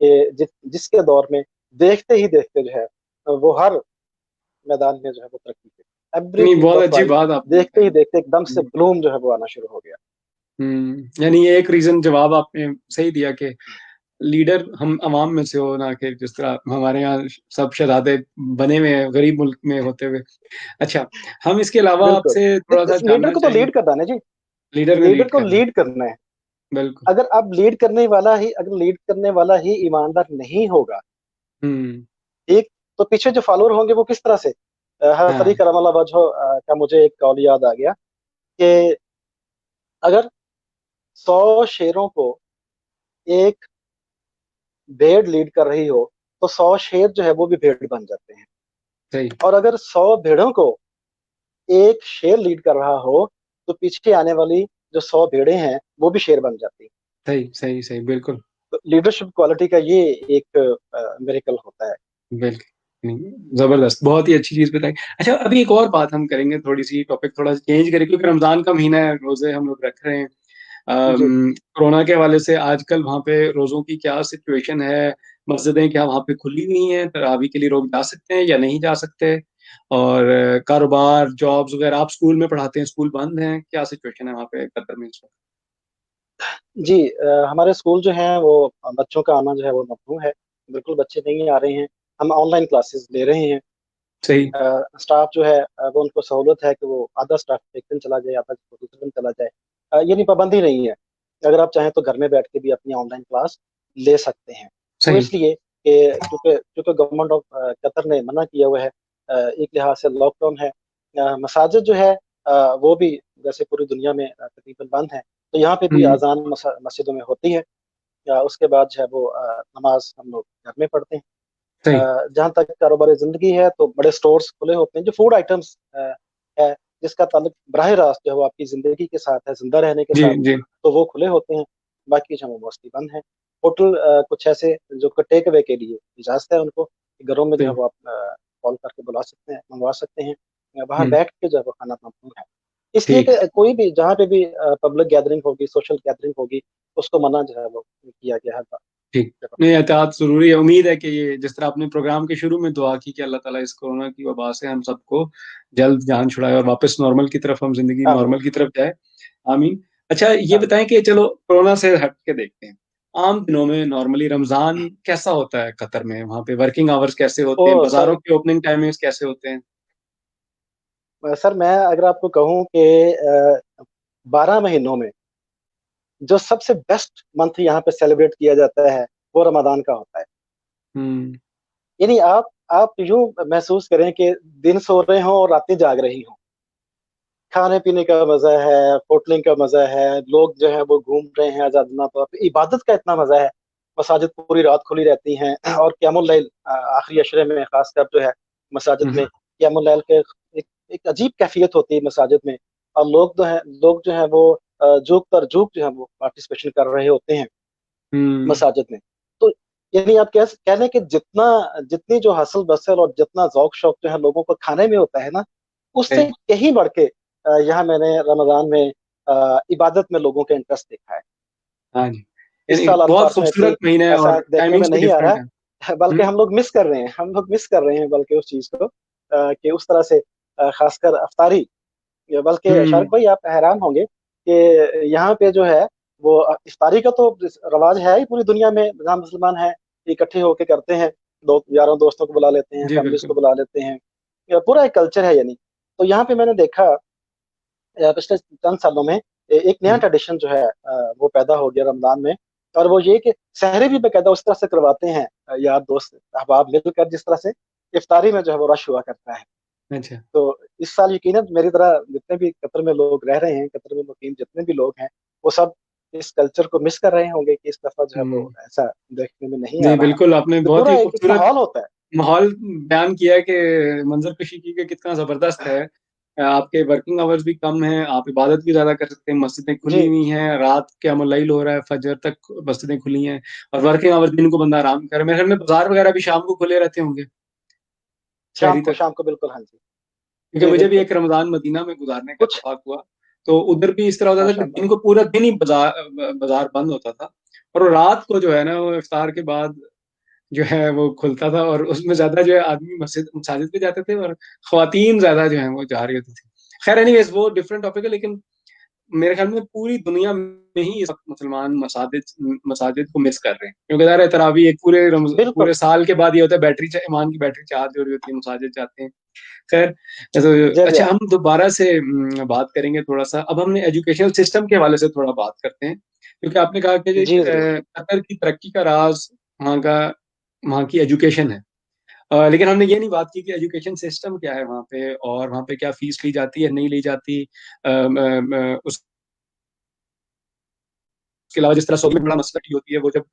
[SPEAKER 2] कि जिसके दौर में देखते ही देखते जो है वो हर मैदान में जो है वो तरक्की की
[SPEAKER 1] नहीं,
[SPEAKER 2] एवरीथिंग
[SPEAKER 1] बहुत
[SPEAKER 2] ऑफ
[SPEAKER 1] अच्छी
[SPEAKER 2] आई,
[SPEAKER 1] बात आपने
[SPEAKER 2] देखते
[SPEAKER 1] बताई।
[SPEAKER 2] ही देखते एकदम से ब्लूम जो है वो आना शुरू हो गया।
[SPEAKER 1] यानी ये एक रीजन जवाब आपने सही दिया कि लीडर हम अवाम में से हो, ना कि जिस तरह हमारे यहाँ सब शहजादे बने हुए हैं गरीब मुल्क में होते हुए। अच्छा, हम इसके अलावा
[SPEAKER 2] बिल्कुल,
[SPEAKER 1] आपसे थोड़ा सा
[SPEAKER 2] इस लीडर
[SPEAKER 1] जानना
[SPEAKER 2] को तो
[SPEAKER 1] चाहेंगे।
[SPEAKER 2] लीड करना है ना जी,
[SPEAKER 1] लीडर ने
[SPEAKER 2] लीडर
[SPEAKER 1] लीड
[SPEAKER 2] को
[SPEAKER 1] करना है।
[SPEAKER 2] लीड करना है।
[SPEAKER 1] बिल्कुल।
[SPEAKER 2] अगर लीड करने वाला ही ईमानदार नहीं होगा,
[SPEAKER 1] हम्म।
[SPEAKER 2] ठीक, तो पीछे जो फॉलोअर होंगे वो किस तरह से। हजरत
[SPEAKER 1] हाँ।
[SPEAKER 2] करम वजह का मुझे एक कौल याद आ गया कि अगर 100 शेरों को एक भेड़ लीड कर रही हो, तो 100 शेर जो है वो भी भेड़ बन जाते हैं।
[SPEAKER 1] सही
[SPEAKER 2] और अगर 100 भेड़ों को एक शेर लीड कर रहा हो, तो पीछे आने वाली जो 100 भेड़ें हैं वो भी शेर बन जाती हैं।
[SPEAKER 1] सही सही सही, बिल्कुल।
[SPEAKER 2] तो लीडरशिप क्वालिटी का ये एक मेरिकल होता है।
[SPEAKER 1] बिल्कुल। नहीं, जबरदस्त, बहुत ही अच्छी चीज बताई। अच्छा, अभी एक और बात हम करेंगे, थोड़ी सी टॉपिक थोड़ा चेंज करें, क्योंकि रमजान का महीना है, रोजे हम लोग रख रहे हैं।
[SPEAKER 2] जी।
[SPEAKER 1] कोरोना के हवाले से आजकल वहाँ पे रोजों की क्या सिचुएशन है? मस्जिदें क्या वहाँ पे खुली हुई हैं? तरावी के लिए लोग जा सकते हैं या नहीं जा सकते? और कारोबार, जॉब्स वगैरह, आप स्कूल में पढ़ाते हैं, स्कूल बंद हैं, क्या सिचुएशन है वहाँ पे कतर में इस वक्त?
[SPEAKER 2] जी, हमारे स्कूल जो हैं वो बच्चों का आना जो है वो ममनू है। बिल्कुल बच्चे नहीं आ रहे हैं। हम ऑनलाइन क्लासेस ले रहे हैं।
[SPEAKER 1] सही।
[SPEAKER 2] स्टाफ जो है वो उनको सहूलत है कि वो आधा स्टाफ एक दिन चला जाए, आधा दूसरे दिन चला जाए। यानी पाबंदी नहीं है। अगर आप चाहें तो घर में बैठ के भी अपनी ऑनलाइन क्लास ले सकते हैं। वो
[SPEAKER 1] सही।
[SPEAKER 2] इसलिए कि क्योंकि क्योंकि गवर्नमेंट ऑफ कतर ने मना किया हुआ है। एक लिहाज से लॉकडाउन है। मसाजिद जो है वो भी जैसे पूरी दुनिया में तकरीबन बंद है। तो यहाँ पे भी
[SPEAKER 1] हम्म।
[SPEAKER 2] अजान मस्जिदों में होती है। उसके बाद जो है वो नमाज हम लोग घर में पढ़ते हैं।
[SPEAKER 1] सही।
[SPEAKER 2] जहाँ तक कारोबारी जिंदगी है तो बड़े स्टोर्स खुले होते हैं जो फूड आइटम्स है, जिसका ताल्लुक बराह रास्त जो है वो आपकी जिंदगी के साथ है, जिंदा रहने के
[SPEAKER 1] जी
[SPEAKER 2] साथ,
[SPEAKER 1] जी।
[SPEAKER 2] तो वो खुले होते हैं। बाकी जो है वो मोस्टली बंद है। होटल कुछ ऐसे जो टेक अवे के लिए इजाजत है उनको कि घरों में जो है
[SPEAKER 1] सही।
[SPEAKER 2] वो आप कॉल करके बुला सकते हैं, मंगवा सकते हैं। बाहर
[SPEAKER 1] हम्म।
[SPEAKER 2] बैठ के जो है वो खाना ममनू है। इसलिए
[SPEAKER 1] ठीक।
[SPEAKER 2] कि कोई भी जहाँ पे भी पब्लिक गैदरिंग होगी, सोशल गैदरिंग होगी, उसको मना जो है वो किया गया है।
[SPEAKER 1] ठीक। नहीं, एहतियात जरूरी है। उम्मीद है कि ये जिस तरह आपने प्रोग्राम के शुरू में दुआ की कि अल्लाह ताला इस कोरोना की वबा से हम सबको जल्द जान छुड़ाए और वापस नॉर्मल की तरफ, हम जिंदगी
[SPEAKER 2] आमीन।
[SPEAKER 1] नॉर्मल की तरफ जाए। आमीन। अच्छा, ये
[SPEAKER 2] आमीन।
[SPEAKER 1] बताएं कि चलो कोरोना से हट के देखते हैं, आम दिनों में नॉर्मली रमजान कैसा होता है कतर में? वहाँ पे वर्किंग आवर्स कैसे
[SPEAKER 2] ओ
[SPEAKER 1] होते हैं?
[SPEAKER 2] सर,
[SPEAKER 1] बाजारों के ओपनिंग टाइमिंग्स कैसे होते हैं?
[SPEAKER 2] सर मैं अगर आपको कहूँ कि 12 महीनों में जो सबसे बेस्ट मंथ यहाँ पे सेलिब्रेट किया जाता है वो रमजान का होता है।
[SPEAKER 1] हम्म।
[SPEAKER 2] यानी आप यूं महसूस करें कि दिन सो रहे हों और रातें जाग रही हों। खाने पीने का मजा है, होटलिंग का मजा है, लोग जो है वो घूम रहे हैं आजादना तौर पे, इबादत का इतना मजा है। मसाजिद पूरी रात खुली रहती हैं और क़यामुल लैल आखिरी अशरे में खासकर जो है मसाजिद में क़यामुल लैल के एक अजीब कैफियत होती है मसाजिद में। और लोग जो है वो जुग पर जुग जो है वो पार्टिसिपेशन कर रहे होते हैं
[SPEAKER 1] हम्म।
[SPEAKER 2] मसाजिद में। तो यानी आप कह लें कि जितनी जो हसल बसल और जितना ज़ौक शौक जो है लोगों को खाने में होता है ना, उससे
[SPEAKER 1] सही।
[SPEAKER 2] कहीं बढ़ के यहाँ मैंने रमजान में इबादत में लोगों का इंटरेस्ट देखा है।
[SPEAKER 1] हाँ जी।
[SPEAKER 2] इस
[SPEAKER 1] यानी
[SPEAKER 2] साल
[SPEAKER 1] बहुत
[SPEAKER 2] अनफॉर्चुनेटली
[SPEAKER 1] खूबसूरत महीना है
[SPEAKER 2] ऐसा
[SPEAKER 1] और
[SPEAKER 2] देखने में
[SPEAKER 1] टाइमिंग्स भी
[SPEAKER 2] नहीं आ
[SPEAKER 1] डिफरेंट है।
[SPEAKER 2] रहा, बल्कि हम लोग मिस कर रहे हैं बल्कि उस चीज को कि उस तरह से खासकर अफ्तारी। बल्कि शारिक
[SPEAKER 1] हम्म।
[SPEAKER 2] भाई आप हैरान होंगे कि यहाँ पे जो है वो इफ्तारी का तो रवाज है ही पूरी दुनिया में, जहाँ मुसलमान हैं इकट्ठे होके करते हैं। दो यारों दोस्तों को बुला लेते हैं,
[SPEAKER 1] जी
[SPEAKER 2] फैमिलीज को
[SPEAKER 1] बिल्कुल।
[SPEAKER 2] बुला लेते हैं। पूरा एक कल्चर है यानी। तो यहाँ पे मैंने देखा पिछले चंद सालों में एक नया
[SPEAKER 1] हम्म।
[SPEAKER 2] ट्रेडिशन जो है वो पैदा हो गया रमजान में। और वो ये कि सहरे भी बाकायदा उस तरह से करवाते हैं, यार दोस्त अहबाब मिलकर जिस तरह से इफ्तारी में जो है वो रश हुआ करता है।
[SPEAKER 1] अच्छा।
[SPEAKER 2] तो इस साल यकीनन मेरी तरह जितने भी कतर में लोग रह रहे हैं, कतर में मुकीम जितने भी लोग हैं, वो सब इस कल्चर को मिस कर रहे होंगे कि इस दफा जो है वो
[SPEAKER 1] हुँ।
[SPEAKER 2] ऐसा देखने में नहीं आ
[SPEAKER 1] जी,
[SPEAKER 2] रहा।
[SPEAKER 1] बिल्कुल, आपने
[SPEAKER 2] तो
[SPEAKER 1] बहुत
[SPEAKER 2] पूरा
[SPEAKER 1] ही
[SPEAKER 2] एक
[SPEAKER 1] खूबसूरत
[SPEAKER 2] माहौल होता है।
[SPEAKER 1] माहौल बयान किया है कि मंज़र कशी की कि कितना ज़बरदस्त है। आपके वर्किंग आवर्स भी कम हैं, आप इबादत भी ज़्यादा कर सकते हैं, मस्जिदें खुली
[SPEAKER 2] जी,
[SPEAKER 1] हुई हैं, रात क़यामुल लैल हो रहा है, फजर तक मस्जिदें खुली हैं और वर्किंग आवर्स दिन को बंदा आराम करे। मेरे ख़्याल में बाज़ार वग़ैरह भी शाम को खुले रहते होंगे, शहरी तक।
[SPEAKER 2] शाम को बिल्कुल, हाँ जी।
[SPEAKER 1] क्योंकि
[SPEAKER 2] जी,
[SPEAKER 1] मुझे भी
[SPEAKER 2] बिल्कुल।
[SPEAKER 1] एक रमज़ान मदीना में गुज़ारने का
[SPEAKER 2] कुछ
[SPEAKER 1] इत्तेफ़ाक हुआ, तो उधर भी इस तरह होता था कि
[SPEAKER 2] माशाअल्लाह।
[SPEAKER 1] दिन को पूरा दिन ही बाज़ार बंद होता था और रात को जो है ना, वो इफ्तार के बाद जो है वो खुलता था और उसमें ज़्यादा जो है आदमी मसाजिद पे जाते थे और ख़वातीन ज़्यादा जो हैं वो जा रही होती थी। ख़ैर एनीवेज़ वो डिफरेंट टॉपिक है लेकिन मेरे ख़्याल में पूरी दुनिया में ही इस वक़्त मुसलमान मसाजिद को मिस कर रहे हैं। क्योंकि ज़ाहिर है तरावी एक
[SPEAKER 2] बिल्कुल।
[SPEAKER 1] पूरे साल के बाद ये होता है ईमान की बैटरी चार्ज हो रही होती है, मसाजिद जाते हैं। ख़ैर
[SPEAKER 2] जी, जी।
[SPEAKER 1] अच्छा हम दोबारा से बात करेंगे थोड़ा-सा अब हमने एजुकेशनल सिस्टम के हवाले से थोड़ा बात करते हैं। क्योंकि आपने कहा कि
[SPEAKER 2] जी, ज़रूर।
[SPEAKER 1] कतर की तरक्की का राज़ वहाँ का वहाँ की एजुकेशन है। लेकिन हमने ये नहीं बात की कि एजुकेशन सिस्टम क्या है वहाँ पे और वहाँ पे क्या फ़ीस ली जाती है, नहीं ली जाती? उसके अलावा जिस तरह सऊदी में बड़ा मसला ये होती है वो जब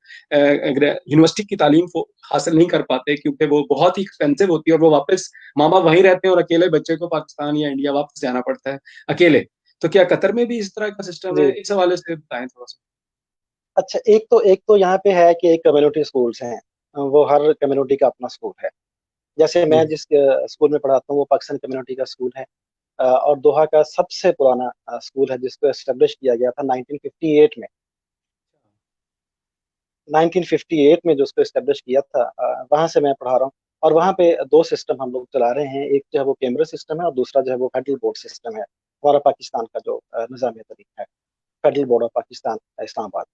[SPEAKER 1] यूनिवर्सिटी की तालीम को हासिल नहीं कर पाते क्योंकि वो बहुत ही एक्सपेंसिव होती है और वो वापस माँ-बाप वहीं रहते हैं और अकेले बच्चे को पाकिस्तान या इंडिया वापस जाना पड़ता है, अकेले। तो क्या कतर में भी इस तरह का सिस्टम है?
[SPEAKER 2] जी।
[SPEAKER 1] इस हवाले से बताएँ थोड़ा-सा।
[SPEAKER 2] अच्छा, एक तो यहाँ पे है कि एक कम्युनिटी स्कूल्स हैं। वो हर कम्युनिटी का अपना स्कूल है। जैसे मैं
[SPEAKER 1] जी।
[SPEAKER 2] जिस स्कूल में पढ़ाता हूँ वो पाकिस्तान कम्युनिटी का स्कूल है। और दोहा का सबसे पुराना स्कूल है जिसको एस्टेब्लिश किया गया था 1958 में। 1958 में जो उसको एस्टेब्लिश किया था, वहाँ से मैं पढ़ा रहा हूँ और वहाँ पे 2 सिस्टम हम लोग चला रहे हैं। एक जो है वो कैम्ब्रिज सिस्टम है और दूसरा जो है वो फेडरल बोर्ड सिस्टम है। हमारा पाकिस्तान का जो निज़ाम-ए-तालीम है, federal board of Pakistan Islamabad.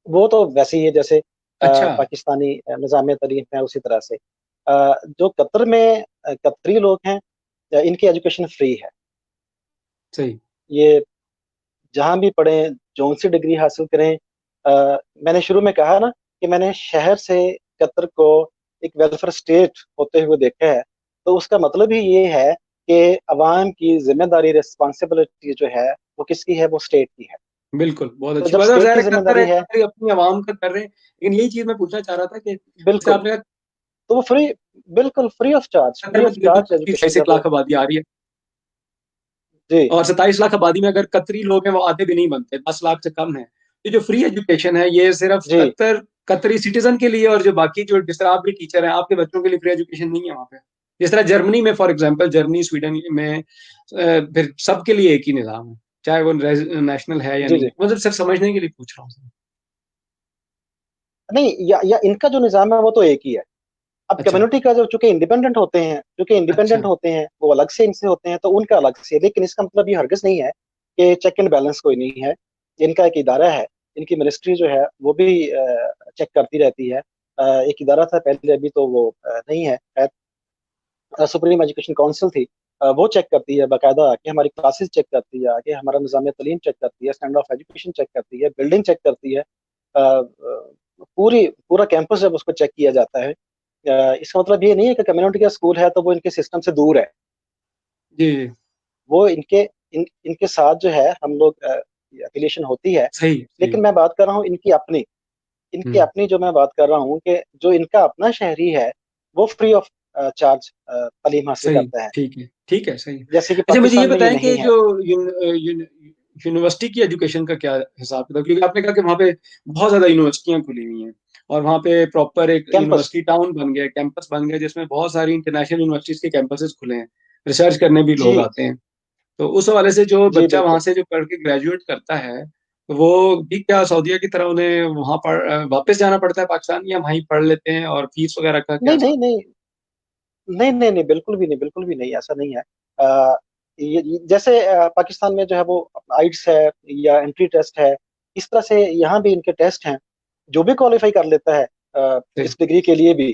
[SPEAKER 2] वो तो वैसे ही है जैसे
[SPEAKER 1] अच्छा,
[SPEAKER 2] पाकिस्तानी निज़ाम-ए-तालीम है उसी तरह से। जो कतर में कतरी लोग हैं, इनकी एजुकेशन फ्री है।
[SPEAKER 1] सही।
[SPEAKER 2] ये जहाँ भी पढ़ें, जौन-सी डिग्री हासिल करें। मैंने शुरू में कहा ना कि मैंने शहर से कतर को एक वेलफेयर स्टेट होते हुए देखा है, तो उसका मतलब ही ये है कि अवाम की ज़िम्मेदारी रिस्पॉन्सिबिलिटी जो है, वो किसकी है? वो स्टेट की है।
[SPEAKER 1] बिल्कुल, बहुत
[SPEAKER 2] तो
[SPEAKER 1] अच्छी
[SPEAKER 2] जब
[SPEAKER 1] बात है और
[SPEAKER 2] स्टेट
[SPEAKER 1] ज़ाहिर
[SPEAKER 2] की
[SPEAKER 1] है कतर है,
[SPEAKER 2] ज़िम्मेदारी है,
[SPEAKER 1] कतर अपनी आवाम का कर रहे हैं। लेकिन यही चीज़ मैं पूछना चाह रहा था कि जैसे
[SPEAKER 2] बिल्कुल,
[SPEAKER 1] आपने कहा
[SPEAKER 2] तो वो बिल्कुल
[SPEAKER 1] कतर
[SPEAKER 2] फ्री
[SPEAKER 1] में
[SPEAKER 2] ऑफ
[SPEAKER 1] तकरीबन
[SPEAKER 2] चार्ज एजुकेशन
[SPEAKER 1] 25
[SPEAKER 2] जो है
[SPEAKER 1] 1
[SPEAKER 2] वो
[SPEAKER 1] लाख आबादी आ रही है
[SPEAKER 2] जी,
[SPEAKER 1] और 27 लाख आबादी में अगर कतरी लोग हैं वो आधे भी नहीं बनते, 10 लाख से कम है। ये जो फ्री एजुकेशन है ये सिर्फ़
[SPEAKER 2] जी,
[SPEAKER 1] कतरी सिटीज़न के लिए और जो बाकी जो जिस तरह आप भी टीचर हैं, आपके बच्चों के लिए फ्री एजुकेशन नहीं है वहाँ पे। जिस तरह जर्मनी में फॉर एग्ज़ाम्पल जर्मनी, स्वीडन में फिर सबके लिए एक ही निज़ाम है, चाहे वो नेशनल है या
[SPEAKER 2] जी,
[SPEAKER 1] नहीं
[SPEAKER 2] जी।
[SPEAKER 1] है। मतलब सिर्फ़ समझने के लिए पूछ रहा हूँ।
[SPEAKER 2] नहीं, या इनका जो निज़ाम है वो तो एक ही है। अब
[SPEAKER 1] अच्छा,
[SPEAKER 2] कम्युनिटी का जो चूँकि
[SPEAKER 1] अच्छा,
[SPEAKER 2] इंडिपेंडेंट होते हैं, वो अलग से इनसे होते हैं, तो उनका अलग से है। लेकिन इसका मतलब ये हरगिज़ नहीं है कि चेक एंड बैलेंस कोई नहीं है। इनका एक इदारा है, इनकी मिनिस्ट्री जो है, वो भी चेक करती रहती है। एक इदारा था पहले, अभी तो वो नहीं है खैर। सुप्रीम एजुकेशन काउंसिल थी। वो चेक करती है बाकायदा आके, हमारी क्लासेस चेक करती है आके, हमारा निज़ाम-ए-तालीम चेक करती है, स्टैंडर्ड ऑफ एजुकेशन चेक करती है, बिल्डिंग चेक करती है। पूरा कैंपस जब उसको चेक किया जाता है, इसका मतलब ये नहीं है कि कम्युनिटी का स्कूल है तो वो इनके सिस्टम से दूर है।
[SPEAKER 1] जी, जी,
[SPEAKER 2] वो इनके साथ जो है हम लोग एफ़िलिएशन होती है।
[SPEAKER 1] सही,
[SPEAKER 2] लेकिन
[SPEAKER 1] सही।
[SPEAKER 2] मैं बात कर रहा हूँ इनकी
[SPEAKER 1] हुँ,
[SPEAKER 2] अपनी जो मैं बात कर रहा हूँ कि जो इनका अपना शहरी है, वो फ्री ऑफ चार्ज तालीम हासिल
[SPEAKER 1] सही,
[SPEAKER 2] करता है,
[SPEAKER 1] ठीक है, सही।
[SPEAKER 2] जैसे कि
[SPEAKER 1] अच्छा मुझे ये
[SPEAKER 2] पाकिस्तान में ये
[SPEAKER 1] बताएँ कि
[SPEAKER 2] नहीं है।
[SPEAKER 1] जो यूनिवर्सिटी की एजुकेशन का क्या हिसाब-किताब? क्योंकि आपने कहा कि वहाँ पे बहुत ज़्यादा यूनिवर्सिटियाँ खुली हुई हैं और वहाँ पे प्रॉपर एक
[SPEAKER 2] कैंपस
[SPEAKER 1] यूनिवर्सिटी टाउन बन गया है, कैंपस बन गया है जिसमें बहुत सारी इंटरनेशनल यूनिवर्सिटीज़ के कैंपसेस खुले हैं। रिसर्च करने भी लोग
[SPEAKER 2] जी,
[SPEAKER 1] आते हैं। तो उस हवाले से जो
[SPEAKER 2] जी,
[SPEAKER 1] बच्चा वहाँ
[SPEAKER 2] बिल्कुल।
[SPEAKER 1] से जो पढ़ के ग्रेजुएट करता है, तो वो भी क्या सऊदीया की तरह उन्हें वहाँ वापस जाना पड़ता है पाकिस्तान या वहीं पढ़ लेते हैं और फीस वगैरह का क्या
[SPEAKER 2] नहीं,
[SPEAKER 1] हिसाब?
[SPEAKER 2] नहीं, नहीं। नहीं, नहीं, नहीं, बिल्कुल भी नहीं, ऐसा नहीं है। अ, ये जैसे पाकिस्तान में जो है वो आइट्स है या एंट्री टेस्ट है, इस तरह से यहाँ भी इनके टेस्ट हैं। जो भी क्वालीफाई कर लेता है
[SPEAKER 1] सही,
[SPEAKER 2] इस डिग्री के लिए भी,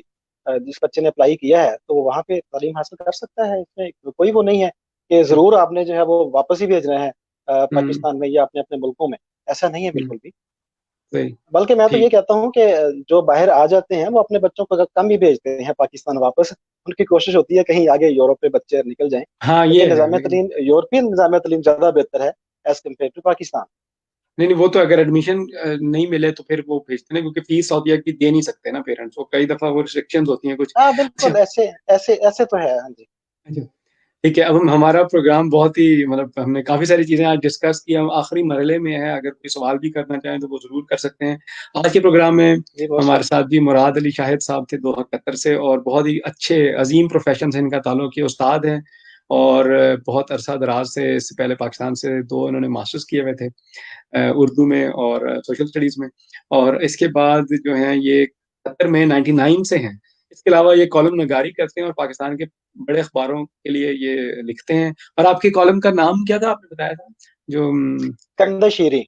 [SPEAKER 2] जिस बच्चे ने अप्लाई किया है, तो वो वहाँ पे तालीम हासिल कर सकता है। इसमें कोई वो नहीं है कि
[SPEAKER 1] सही।
[SPEAKER 2] ज़रूर आपने जो है वो वापस ही भेजना है
[SPEAKER 1] हुँ,
[SPEAKER 2] पाकिस्तान में या अपने-अपने मुल्कों में। ऐसा नहीं है
[SPEAKER 1] हुँ,
[SPEAKER 2] बिल्कुल भी।
[SPEAKER 1] सही,
[SPEAKER 2] बल्कि मैं तो ये
[SPEAKER 1] ठीक है।
[SPEAKER 2] कहता हूँ कि जो बाहर आ जाते हैं, वो अपने बच्चों को कम ही भेजते हैं पाकिस्तान वापस। उनकी कोशिश होती है कहीं आगे यूरोप में बच्चे निकल जाएं,
[SPEAKER 1] हाँ, ये
[SPEAKER 2] लेकिन
[SPEAKER 1] है।
[SPEAKER 2] निज़ाम तालीम, यूरोपियन निज़ाम तालीम ज़्यादा बेहतर है एज़ कम्पेयर टू पाकिस्तान।
[SPEAKER 1] नहीं नहीं, वो तो अगर एडमिशन नहीं मिले तो फिर वो भेजते हैं, क्योंकि फीस सऊदीया की दे नहीं सकते ना पेरेंट्स, वो कई दफा वो रिस्ट्रिक्शंस होती हैं कुछ।
[SPEAKER 2] हाँ,
[SPEAKER 1] अच्छा।
[SPEAKER 2] बिल्कुल ऐसे ऐसे ऐसे तो है। हाँ जी।
[SPEAKER 1] अच्छा, ठीक है। अब हमारा प्रोग्राम बहुत ही, मतलब हमने काफी सारी चीजें आज डिस्कस की, हम आखिरी मरहले में है, अगर कोई सवाल भी करना चाहें तो वो जरूर कर सकते हैं। आज के प्रोग्राम में
[SPEAKER 2] जी, बहुत
[SPEAKER 1] हमारे
[SPEAKER 2] शुक्रिया।
[SPEAKER 1] साथ भी मुराद अली शाहिद साहब थे, दोहा कतर से, और बहुत ही अच्छे अजीम प्रोफेशन से इनका ताल्लुक है, उस्ताद हैं, और बहुत अरसा दराज से, इससे पहले पाकिस्तान से दो इन्होंने मास्टर्स किए हुए थे उर्दू में और सोशल स्टडीज में, और इसके बाद जो है ये कतर में 99 से हैं। इसके अलावा ये कॉलम नगारी करते हैं और पाकिस्तान के बड़े अखबारों के लिए ये लिखते हैं। और आपके कॉलम का नाम क्या था, आपने बताया था जो
[SPEAKER 2] कंदे शीरी।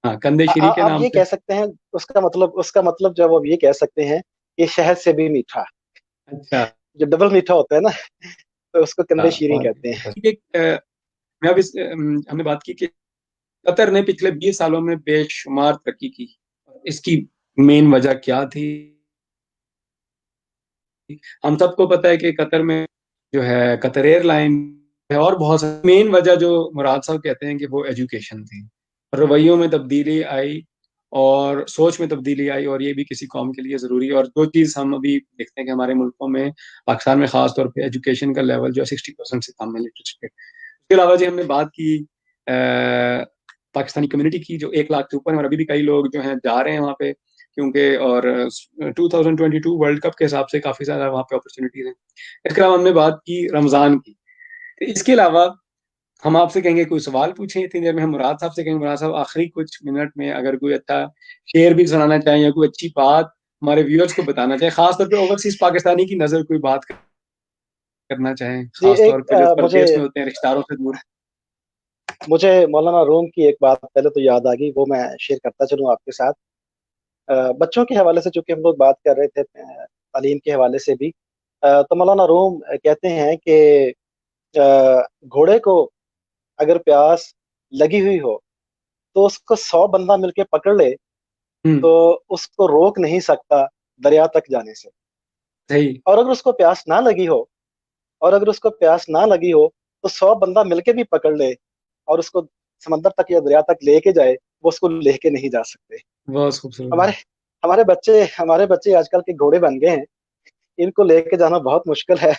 [SPEAKER 1] हाँ, कंदे शीरी के
[SPEAKER 2] आप
[SPEAKER 1] नाम
[SPEAKER 2] ये
[SPEAKER 1] से।
[SPEAKER 2] कह सकते हैं, उसका मतलब जब आप ये कह सकते हैं कि शहद से भी मीठा,
[SPEAKER 1] अच्छा।
[SPEAKER 2] जो डबल मीठा होता है ना, तो उसको कंदे शीरी
[SPEAKER 1] बहुत
[SPEAKER 2] कहते हैं।
[SPEAKER 1] ठीक है। मैं अब हमने बात की कि कतर ने पिछले 20 सालों में बेशुमार तरक्की की। इसकी मेन वजह क्या थी? हम सबको पता है कि कतर में जो है कतर एयरलाइन है, और बहुत सारी मेन वजह जो मुराद साहब कहते हैं कि वो एजुकेशन थी। रवैयों में तब्दीली आई और सोच में तब्दीली आई, और ये भी किसी कौम के लिए ज़रूरी है। और जो चीज़ हम अभी देखते हैं कि हमारे मुल्कों में, पाकिस्तान में ख़ास तौर पे एजुकेशन का लेवल जो है 60% से कम है लिटरेसी पे। उसके अलावा जी हमने बात की पाकिस्तानी कम्युनिटी की, जो 1 लाख से ऊपर है, और अभी भी कई लोग जो हैं जा रहे हैं वहाँ पे, क्योंकि और 2022 वर्ल्ड कप के हिसाब से काफ़ी ज़्यादा वहाँ पे अपॉर्चुनिटीज़ हैं। इसके अलावा हमने बात की रमज़ान की। तो इसके अलावा हम आपसे कहेंगे कोई सवाल पूछें, इतनी देर में हम मुराद साहब से कहेंगे, मुराद साहब आखिरी कुछ मिनट में अगर कोई अच्छा शेर भी सुनाना चाहें या कोई अच्छी बात हमारे व्यूअर्स को बताना चाहें, खासतौर पे ओवरसीज पाकिस्तानी की नज़र कोई बात करना चाहें,
[SPEAKER 2] जी,
[SPEAKER 1] खासतौर पे जो
[SPEAKER 2] मुझे
[SPEAKER 1] परदेश में होते हैं रिश्तेदारों से दूर।
[SPEAKER 2] मुझे मौलाना रूम की एक बात पहले तो याद आ गई, वो मैं शेयर करता चलूँ आपके साथ। बच्चों के हवाले से चूंकि हम लोग बात कर रहे थे, तालीम के हवाले से भी, तो मौलाना रूम कहते हैं कि घोड़े को अगर प्यास लगी हुई हो तो उसको 100 बंदा मिलके पकड़ ले
[SPEAKER 1] हम्म।
[SPEAKER 2] तो उसको रोक नहीं सकता दरिया तक जाने से।
[SPEAKER 1] सही।
[SPEAKER 2] और अगर उसको प्यास ना लगी हो और अगर उसको प्यास ना लगी हो तो 100 बंदा मिलके भी पकड़ ले और उसको समंदर तक या दरिया तक लेके जाए, वो उसको लेके नहीं जा सकते।
[SPEAKER 1] बहुत खूबसूरत।
[SPEAKER 2] हमारे हमारे बच्चे आजकल के घोड़े बन गए हैं। इनको लेके जाना बहुत मुश्किल है,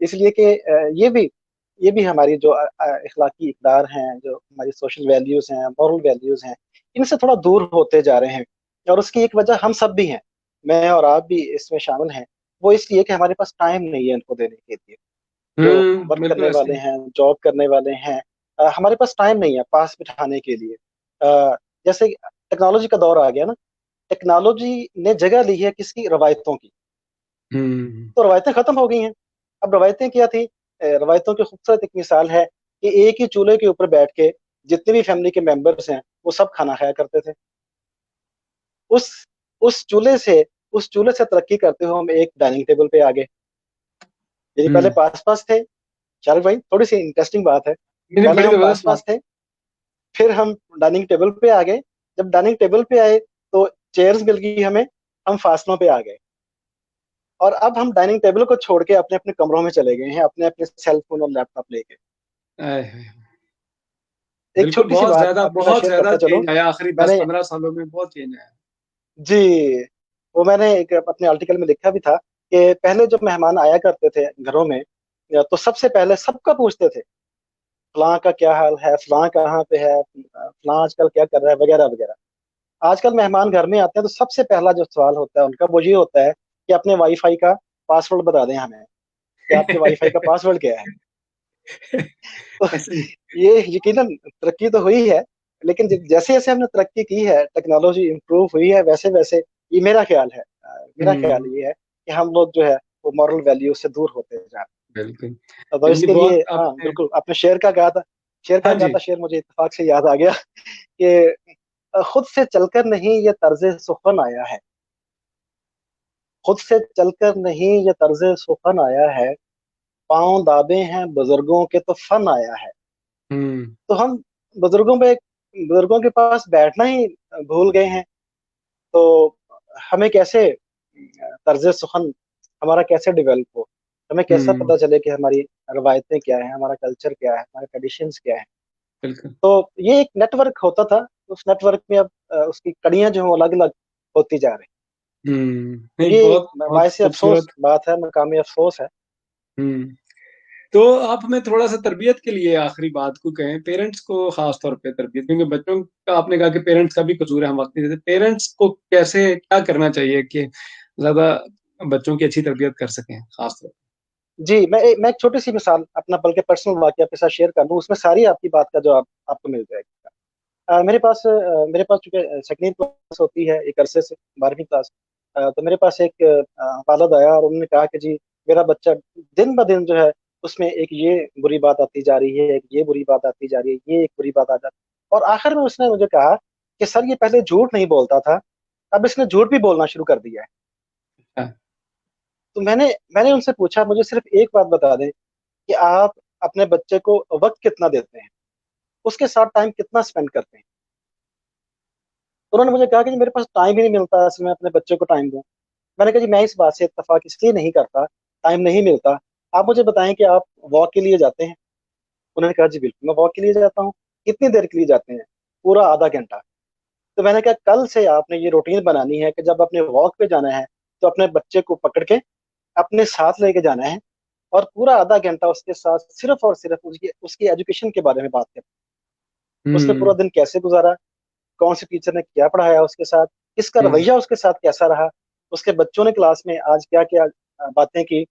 [SPEAKER 2] इसलिए कि ये भी हमारी जो इखलाकी इकदार हैं, जो हमारी सोशल वैल्यूज हैं, मॉरल वैल्यूज हैं, इनसे थोड़ा दूर होते जा रहे हैं। और उसकी एक वजह हम सब भी हैं, मैं और आप भी इसमें शामिल हैं। वो इसलिए कि हमारे पास टाइम नहीं है इनको देने के लिए। जो वर्क
[SPEAKER 1] बिल्कुल
[SPEAKER 2] करने
[SPEAKER 1] ऐसे
[SPEAKER 2] वाले
[SPEAKER 1] ही।
[SPEAKER 2] हैं, जॉब करने वाले हैं, हमारे पास टाइम नहीं है पास बिठाने के लिए। जैसे टेक्नोलॉजी का दौर आ गया ना, टेक्नोलॉजी ने जगह ली है किसकी, रवायतों की।
[SPEAKER 1] हम्म।
[SPEAKER 2] तो रवायतें खत्म हो गई हैं। अब रवायतें क्या थी? रवायतों की खूबसूरत एक मिसाल है कि एक ही चूल्हे के ऊपर बैठ के जितने भी फैमिली के मेंबर्स हैं वो सब खाना खाया करते थे। उस उस चूल्हे से उस चूल्हे से तरक्की करते हुए हम एक डाइनिंग टेबल पे आ गए। यदि पहले
[SPEAKER 1] हम्म।
[SPEAKER 2] पास पास थे, शाहरुख भाई थोड़ी सी इंटरेस्टिंग बात है,
[SPEAKER 1] नहीं,
[SPEAKER 2] पहले
[SPEAKER 1] बड़ी
[SPEAKER 2] हम
[SPEAKER 1] जबरदस्त
[SPEAKER 2] पास
[SPEAKER 1] बात।
[SPEAKER 2] पास थे, फिर हम डाइनिंग टेबल पे आ गए। जब डाइनिंग टेबल पे आए तो चेयर्स मिल गई हमें, हम फासलों पे आ गए। और अब हम डाइनिंग टेबल को छोड़ के अपने अपने कमरों में चले गए हैं, अपने अपने सेल फोन और लैपटॉप लेके।
[SPEAKER 1] आए हाय।
[SPEAKER 2] एक
[SPEAKER 1] बिल्कुल,
[SPEAKER 2] छोटी सी बात आपके साथ
[SPEAKER 1] बहुत
[SPEAKER 2] शेयर
[SPEAKER 1] ज्यादा
[SPEAKER 2] करता चलूं।
[SPEAKER 1] चेंज आया आखिरी दस
[SPEAKER 2] मैंने
[SPEAKER 1] पंद्रह सालों में, बहुत चेंज आया।
[SPEAKER 2] जी, वो मैंने एक अपने आर्टिकल में लिखा भी था कि पहले जब मेहमान आया करते थे घरों में, तो सबसे पहले सबका पूछते थे, फलां का क्या हाल है, फलां कहाँ पे है, फलां आजकल क्या कर रहा है, वगैरह वगैरह। आजकल मेहमान घर में आते हैं तो सबसे पहला जो सवाल होता है उनका वो ये होता है कि अपने वाईफाई का पासवर्ड बता दें हमें, कि आपके वाईफाई का पासवर्ड क्या है। तो
[SPEAKER 1] ऐसे ही।
[SPEAKER 2] ये यकीनन तरक्की तो हुई है, लेकिन जैसे जैसे हमने तरक्की की है, टेक्नोलॉजी इंप्रूव हुई है, वैसे वैसे ये मेरा ख्याल है, मेरा ख्याल
[SPEAKER 1] हम्म।
[SPEAKER 2] ये है कि हम लोग जो है वो मॉरल वैल्यू से दूर होते जा रहे
[SPEAKER 1] बिल्कुल।
[SPEAKER 2] हैं। तो
[SPEAKER 1] नहीं,
[SPEAKER 2] इसके लिए
[SPEAKER 1] बहुत
[SPEAKER 2] हाँ
[SPEAKER 1] आपने।
[SPEAKER 2] बिल्कुल, आपने शेर का कहा था, शेर
[SPEAKER 1] हाँ
[SPEAKER 2] का कहा
[SPEAKER 1] जी।
[SPEAKER 2] था, शेर मुझे इत्तेफाक से याद आ गया कि खुद से चलकर नहीं ये तर्ज सुखन आया है, खुद से चलकर नहीं ये तर्ज सुखन आया है, पांव दाबे हैं बुजुर्गों के तो फन आया है।
[SPEAKER 1] हम्म।
[SPEAKER 2] तो हम बुजुर्गों के पास बैठना ही भूल गए हैं। तो हमें कैसे तर्ज सुखन हमारा कैसे डेवलप हो? हमें कैसा
[SPEAKER 1] हम्म।
[SPEAKER 2] पता चले कि हमारी रवायतें क्या है, हमारा कल्चर क्या है, हमारे ट्रेडिशंस क्या है।
[SPEAKER 1] बिल्कुल।
[SPEAKER 2] तो ये एक नेटवर्क होता था। उस नेटवर्क में अब उसकी कड़ियां जो है अलग अलग होती जा रही। तो
[SPEAKER 1] नहीं,
[SPEAKER 2] ये एक
[SPEAKER 1] बहुत बहुत
[SPEAKER 2] बायसे अफसोस
[SPEAKER 1] खूबसूरत।
[SPEAKER 2] बात है, मकामी अफसोस है।
[SPEAKER 1] हम्म। तो आप हमें थोड़ा सा तरबियत के लिए आखिरी बात को कहें, पेरेंट्स को खास तौर पे तरबियत, क्योंकि बच्चों का आपने कहा कि पेरेंट्स का भी कसूर है, हम वक्त नहीं देते, पेरेंट्स को कैसे क्या करना चाहिए कि ज्यादा बच्चों की अच्छी तरबियत कर सकें खास तौर
[SPEAKER 2] जी, मैं एक छोटी सी मिसाल अपना बल्कि पर्सनल वाकया आपके साथ शेयर कर लूँ, उसमें सारी आपकी बात का जवाब आपको मिल जाएगा। मेरे पास चूंकि सेकेंडरी क्लास होती है एक अरसे से, 12वीं क्लास। तो मेरे पास एक वालद आया और उन्होंने कहा कि जी, मेरा बच्चा दिन ब दिन जो है उसमें एक ये बुरी बात आती जा रही है, एक ये बुरी बात आती जा रही है, ये एक बुरी बात आ जाती है। और आखिर में उसने मुझे कहा कि सर, ये पहले झूठ नहीं बोलता था, अब इसने झूठ भी बोलना शुरू कर दिया है।
[SPEAKER 1] पे।
[SPEAKER 2] तो मैंने उनसे पूछा, मुझे सिर्फ एक बात बता दें कि आप अपने बच्चे को वक्त कितना देते हैं, उसके साथ टाइम कितना स्पेंड करते हैं। तो उन्होंने मुझे कहा कि जी, मेरे पास टाइम ही नहीं मिलता असल में अपने बच्चे को टाइम दूं। मैंने कहा जी, मैं इस बात से इत्तेफाक इसलिए नहीं करता, टाइम नहीं मिलता। आप मुझे बताएं कि आप वॉक के लिए जाते हैं। उन्होंने कहा जी बिल्कुल, मैं वॉक के लिए जाता हूँ। कितनी देर के लिए जाते हैं? पूरा आधा घंटा। तो मैंने कहा कल से आपने ये रूटीन बनानी है कि जब अपने वॉक पे जाना है तो अपने बच्चे को पकड़ के अपने साथ लेके जाना है और पूरा आधा घंटा उसके साथ सिर्फ और सिर्फ उसकी उसकी एजुकेशन के बारे में बात करें। उसने पूरा
[SPEAKER 1] हम्म।
[SPEAKER 2] दिन कैसे गुजारा, कौन से टीचर ने क्या पढ़ाया उसके साथ, किसका
[SPEAKER 1] जी।
[SPEAKER 2] रवैया उसके साथ कैसा रहा, उसके बच्चों ने क्लास में आज क्या क्या बातें की,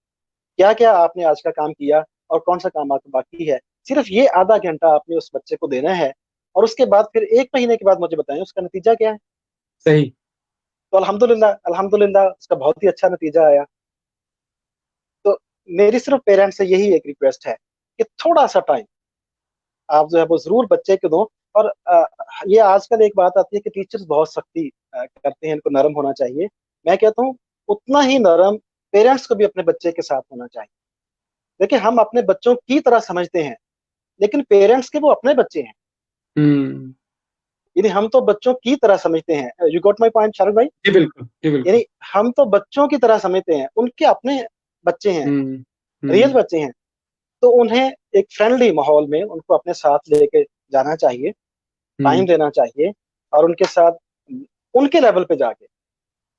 [SPEAKER 2] क्या क्या आपने आज का काम किया और कौन सा काम आपका बाकी है। सिर्फ ये आधा घंटा आपने उस बच्चे को देना है। और उसके बाद फिर 1 महीने के बाद मुझे बताएं उसका नतीजा क्या है।
[SPEAKER 1] सही।
[SPEAKER 2] तो अल्हम्दुलिल्लाह अल्हम्दुलिल्लाह उसका बहुत ही अच्छा नतीजा आया। तो मेरी सिर्फ पेरेंट्स से यही एक रिक्वेस्ट है कि थोड़ा सा टाइम आप जो है वो जरूर बच्चे को दो। और ये आजकल एक बात आती है कि टीचर्स बहुत सख्ती करते हैं, इनको नरम होना चाहिए। मैं कहता हूँ उतना ही नरम पेरेंट्स को भी अपने बच्चे के साथ होना चाहिए। देखिए, हम अपने बच्चों की तरह समझते हैं, लेकिन पेरेंट्स के वो अपने बच्चे हैं।
[SPEAKER 1] हम्म।
[SPEAKER 2] यानी हम तो बच्चों की तरह समझते हैं। You got my point Shahrukh भाई?
[SPEAKER 1] जी बिल्कुल, जी बिल्कुल।
[SPEAKER 2] यानी हम तो बच्चों की तरह समझते हैं, उनके अपने बच्चे हैं,
[SPEAKER 1] हम्म।
[SPEAKER 2] रियल
[SPEAKER 1] हम्म।
[SPEAKER 2] बच्चे हैं। तो उन्हें एक फ्रेंडली माहौल में उनको अपने साथ लेके जाना चाहिए, टाइम
[SPEAKER 1] हम्म।
[SPEAKER 2] देना चाहिए। और उनके साथ उनके लेवल पे जाके,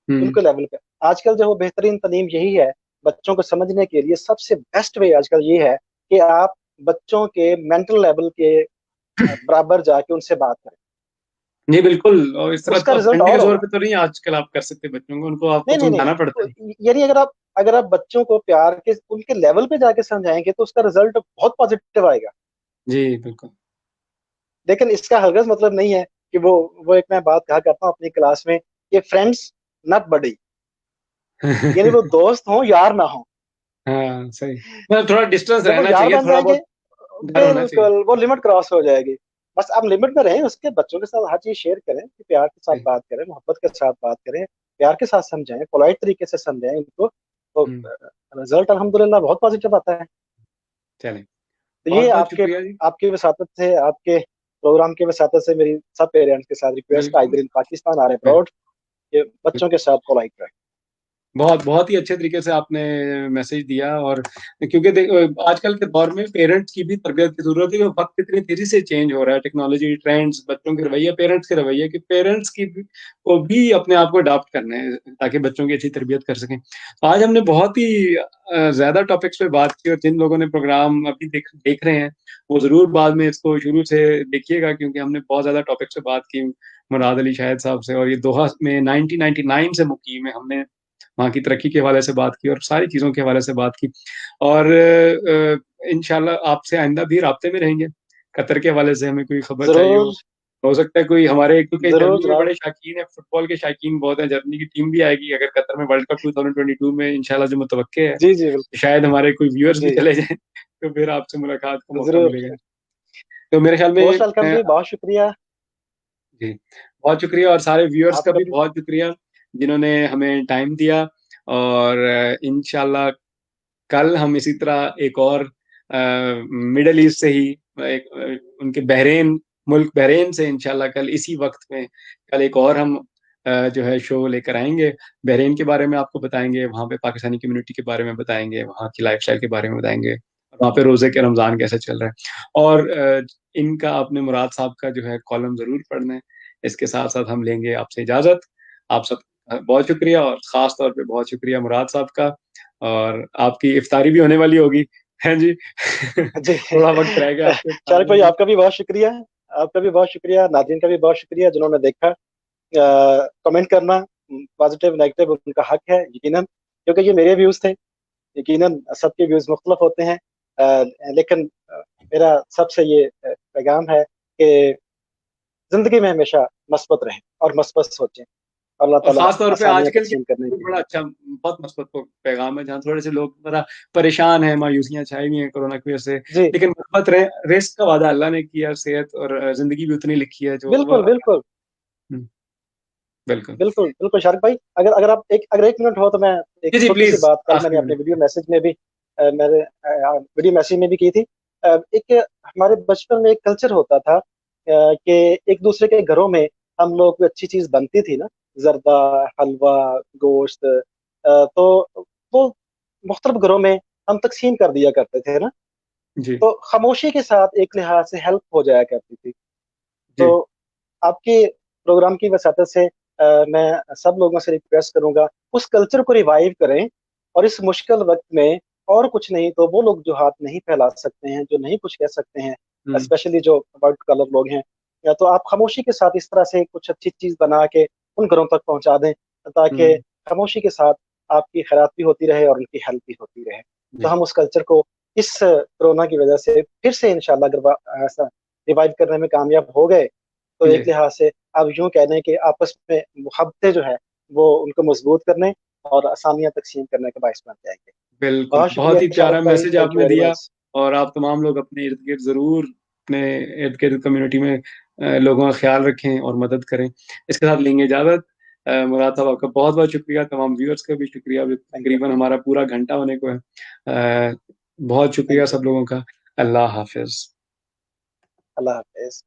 [SPEAKER 1] हम्म।
[SPEAKER 2] उनके लेवल पे आजकल जो वो बेहतरीन तालीम यही है। बच्चों को समझने के लिए सबसे बेस्ट वे आजकल ये है कि आप बच्चों के मेंटल लेवल के बराबर जाके उनसे बात करें।
[SPEAKER 1] जी बिल्कुल, और इस तरह
[SPEAKER 2] उसका
[SPEAKER 1] तो आप
[SPEAKER 2] रिजल्ट
[SPEAKER 1] ठंडे के
[SPEAKER 2] और
[SPEAKER 1] जोर
[SPEAKER 2] होगा।
[SPEAKER 1] पे तो नहीं आजकल आप कर सकते बच्चों को, उनको आपको
[SPEAKER 2] नहीं नहीं नहीं,
[SPEAKER 1] समझाना पड़ता है।
[SPEAKER 2] तो यानी अगर आप बच्चों को प्यार के उनके लेवल पे जाके समझाएंगे तो उसका रिजल्ट बहुत पॉजिटिव आएगा।
[SPEAKER 1] जी बिल्कुल।
[SPEAKER 2] लेकिन इसका हरगिज मतलब नहीं है कि वो एक मैं बात कहा करता हूँ अपनी क्लास में कि फ्रेंड्स नॉट बडी, यानी वो दोस्त हों यार ना हो।
[SPEAKER 1] हाँ सही, मतलब थोड़ा डिस्टेंस
[SPEAKER 2] जब वो
[SPEAKER 1] रहना
[SPEAKER 2] यार
[SPEAKER 1] चाहिए,
[SPEAKER 2] बन
[SPEAKER 1] थोड़ा
[SPEAKER 2] जाएंगे,
[SPEAKER 1] बहुत डर होना चाहिए।
[SPEAKER 2] बिल्कुल वो लिमिट क्रॉस हो जाएगी। बस आप लिमिट में रहें, उसके बच्चों के साथ हर चीज शेयर करें कि प्यार के साथ
[SPEAKER 1] सही।
[SPEAKER 2] बात करें, मोहब्बत के साथ बात करें, प्यार के साथ समझाएं, पोलाइट तरीके से समझाएं इनको। तो
[SPEAKER 1] हम्म।
[SPEAKER 2] रिजल्ट अल्हम्दुलिल्लाह बहुत पॉजिटिव आता है।
[SPEAKER 1] चलें,
[SPEAKER 2] तो
[SPEAKER 1] बहुत
[SPEAKER 2] ये
[SPEAKER 1] बहुत
[SPEAKER 2] आपके
[SPEAKER 1] शुक्रिया जी।
[SPEAKER 2] आपकी वसातत से, आपके प्रोग्राम की वसातत से मेरी सब पेरेंट्स के साथ रिक्वेस्ट है,
[SPEAKER 1] बिल्कुल
[SPEAKER 2] आइदर इन पाकिस्तान और
[SPEAKER 1] बिल्कुल।
[SPEAKER 2] अब्रॉड, कि बच्चों के साथ पोलाइट रहें।
[SPEAKER 1] बहुत बहुत ही अच्छे तरीके से आपने मैसेज दिया। और क्योंकि आजकल के दौर में पेरेंट्स की भी तरबियत की जरूरत है, क्योंकि वक्त इतनी तेजी से चेंज हो रहा है, टेक्नोलॉजी, ट्रेंड्स, बच्चों के रवैये, पेरेंट्स के रवैये, कि पेरेंट्स को भी अपने आप को अडॉप्ट करना है ताकि बच्चों की अच्छी तरबियत कर सकें। तो आज हमने बहुत ही ज्यादा टॉपिक्स पे बात की, और जिन लोगों ने प्रोग्राम अभी देख रहे हैं वो जरूर बाद में इसको शुरू से देखिएगा, क्योंकि हमने बहुत ज्यादा टॉपिक्स पे बात की मुराद अली शाहिद साहब से, और ये दोहा में 1999 से मुकीम है, हमने वहाँ की तरक्की के हवाले से बात की और सारी चीज़ों के हवाले से बात की। और इंशाल्लाह आपसे आइंदा भी राब्ते में रहेंगे। कतर के हवाले से हमें कोई खबर चाहिए
[SPEAKER 2] जरूर
[SPEAKER 1] हो सकता है कोई हमारे, क्योंकि
[SPEAKER 2] जरूर
[SPEAKER 1] जर्मनी में
[SPEAKER 2] जनाब।
[SPEAKER 1] बड़े शौकीन है, फुटबॉल के शौकीन बहुत हैं, जर्मनी की टीम भी आएगी अगर कतर में वर्ल्ड कप 2022 में इंशाल्लाह, जो मुतवक्के है।
[SPEAKER 2] जी जी बिल्कुल।
[SPEAKER 1] शायद हमारे कोई व्यूअर्स भी
[SPEAKER 2] जी
[SPEAKER 1] चले जाएं तो फिर आपसे मुलाकात का मौका
[SPEAKER 2] जरूर
[SPEAKER 1] मिलेगा।
[SPEAKER 2] जरूर।
[SPEAKER 1] तो मेरे ख्याल में
[SPEAKER 2] मोस्ट वेलकम जी, बहुत शुक्रिया।
[SPEAKER 1] जी, बहुत शुक्रिया, और सारे व्यूअर्स का
[SPEAKER 2] आपका
[SPEAKER 1] भी
[SPEAKER 2] भी।
[SPEAKER 1] बहुत शुक्रिया जिन्होंने हमें टाइम दिया। और इंशाल्लाह कल हम इसी तरह एक और मिडल ईस्ट से ही एक उनके बहरेन, मुल्क बहरेन से इंशाल्लाह कल इसी वक्त में, कल एक और हम जो है शो लेकर आएंगे। बहरीन के बारे में आपको बताएंगे, वहाँ पे पाकिस्तानी कम्युनिटी के बारे में बताएंगे, वहाँ की लाइफस्टाइल के बारे में बताएंगे, वहाँ पे रोजे के रमजान कैसे चल रहा है। और इनका आपने मुराद साहब का जो है कॉलम जरूर पढ़ना है। इसके साथ साथ हम लेंगे आपसे इजाजत। आप सब बहुत शुक्रिया, और खास तौर पे बहुत शुक्रिया मुराद साहब का। और आपकी इफ्तारी भी होने वाली होगी, है जी।
[SPEAKER 2] जी।
[SPEAKER 1] थोड़ा वक्त रह गया आपके इफ्तार
[SPEAKER 2] शारिक
[SPEAKER 1] में
[SPEAKER 2] भाई,
[SPEAKER 1] भी।
[SPEAKER 2] आपका भी बहुत शुक्रिया। आपका भी बहुत शुक्रिया, नाज़रीन का भी बहुत शुक्रिया जिन्होंने देखा। कमेंट करना पॉजिटिव नेगेटिव उनका हक है यकीनन, क्योंकि ये मेरे व्यूज थे। यकीनन सबके व्यूज मुख्तलिफ होते हैं, लेकिन मेरा सबसे ये पैगाम है कि जिंदगी में हमेशा मस्बत रहें और मस्बत सोचें। अल्लाह
[SPEAKER 1] और
[SPEAKER 2] ताला
[SPEAKER 1] खास तौर पे
[SPEAKER 2] आसानियां
[SPEAKER 1] आजकल के
[SPEAKER 2] तकसीम करने की।
[SPEAKER 1] बड़ा अच्छा, बहुत मस्बत पैगाम है, जहाँ थोड़े से लोग बड़ा परेशान है, मायूसियां छाई हुई हैं कोरोना की वजह से।
[SPEAKER 2] जी,
[SPEAKER 1] लेकिन मस्बत रहे, रिस्क का वादा अल्लाह ने किया, सेहत और जिंदगी भी उतनी लिखी है जो
[SPEAKER 2] बिल्कुल
[SPEAKER 1] वो।
[SPEAKER 2] बिल्कुल।
[SPEAKER 1] हम्म, बिल्कुल।
[SPEAKER 2] बिल्कुल बिल्कुल शारिक भाई, अगर आप अगर 1 मिनट हो तो मैं एक
[SPEAKER 1] जी जी
[SPEAKER 2] छोटी सी
[SPEAKER 1] प्लीज,
[SPEAKER 2] बात कल मैंने
[SPEAKER 1] आखिरी
[SPEAKER 2] अपने
[SPEAKER 1] मिनट।
[SPEAKER 2] वीडियो मैसेज में भी मेरे वीडियो मैसेज में भी की थी। एक हमारे बचपन में एक कल्चर होता था कि एक दूसरे के घरों में हम लोग कोई अच्छी चीज बनती थी ना, जर्दा, हलवा, गोश्त, तो वो मुख्तलिफ घरों में हम तकसीम कर दिया करते थे ना।
[SPEAKER 1] जी
[SPEAKER 2] तो खामोशी के साथ एक लिहाज से हेल्प हो जाया करती थी।
[SPEAKER 1] जी
[SPEAKER 2] तो आपके प्रोग्राम की वसात से मैं सब लोगों से रिक्वेस्ट करूंगा, उस कल्चर को रिवाइव करें। और इस मुश्किल वक्त में और कुछ नहीं तो वो लोग जो हाथ नहीं फैला सकते हैं, जो नहीं कुछ कह सकते हैं,
[SPEAKER 1] हम्म
[SPEAKER 2] स्पेशली जो वाइट कलर लोग हैं, या तो आप खामोशी के साथ इस तरह से कुछ अच्छी चीज बना के उन घरों तक पहुंचा दें, ताकि
[SPEAKER 1] हम्म।
[SPEAKER 2] खामोशी के साथ आपकी खैरात भी होती रहे और उनकी हेल्प भी होती रहे। तो
[SPEAKER 1] जी
[SPEAKER 2] हम उस कल्चर को इस कोरोना की वजह से फिर से इंशाल्लाह अगर ऐसा रिवाइव करने में कामयाब हो गए, तो
[SPEAKER 1] जी
[SPEAKER 2] एक लिहाज से आप यूं कह दें कि आपस में मुहब्बतें जो है वो उनको मजबूत करने और आसानियां तकसीम करने का बायस बन जाएंगे।
[SPEAKER 1] बिल्कुल,
[SPEAKER 2] बहुत
[SPEAKER 1] बहुत
[SPEAKER 2] शुक्रिया
[SPEAKER 1] ही
[SPEAKER 2] शारिक
[SPEAKER 1] प्यारा
[SPEAKER 2] भाई,
[SPEAKER 1] मैसेज
[SPEAKER 2] थैंक यू
[SPEAKER 1] आपने
[SPEAKER 2] वेरी
[SPEAKER 1] दिया।
[SPEAKER 2] मच।
[SPEAKER 1] और आप तमाम लोग अपने इर्द गिर्द जरूर, अपने इर्द गिर्द कम्युनिटी में लोगों का ख्याल रखें और मदद करें। इसके साथ लेंगे इजाजत। मुराद साहब आपका बहुत बहुत शुक्रिया, तमाम व्यूअर्स का भी शुक्रिया। अभी
[SPEAKER 2] थैंक यू।
[SPEAKER 1] तकरीबन हमारा पूरा घंटा होने को है। बहुत शुक्रिया
[SPEAKER 2] थैंक यू।
[SPEAKER 1] सब लोगों का। अल्लाह हाफिज।
[SPEAKER 2] अल्लाह हाफिज।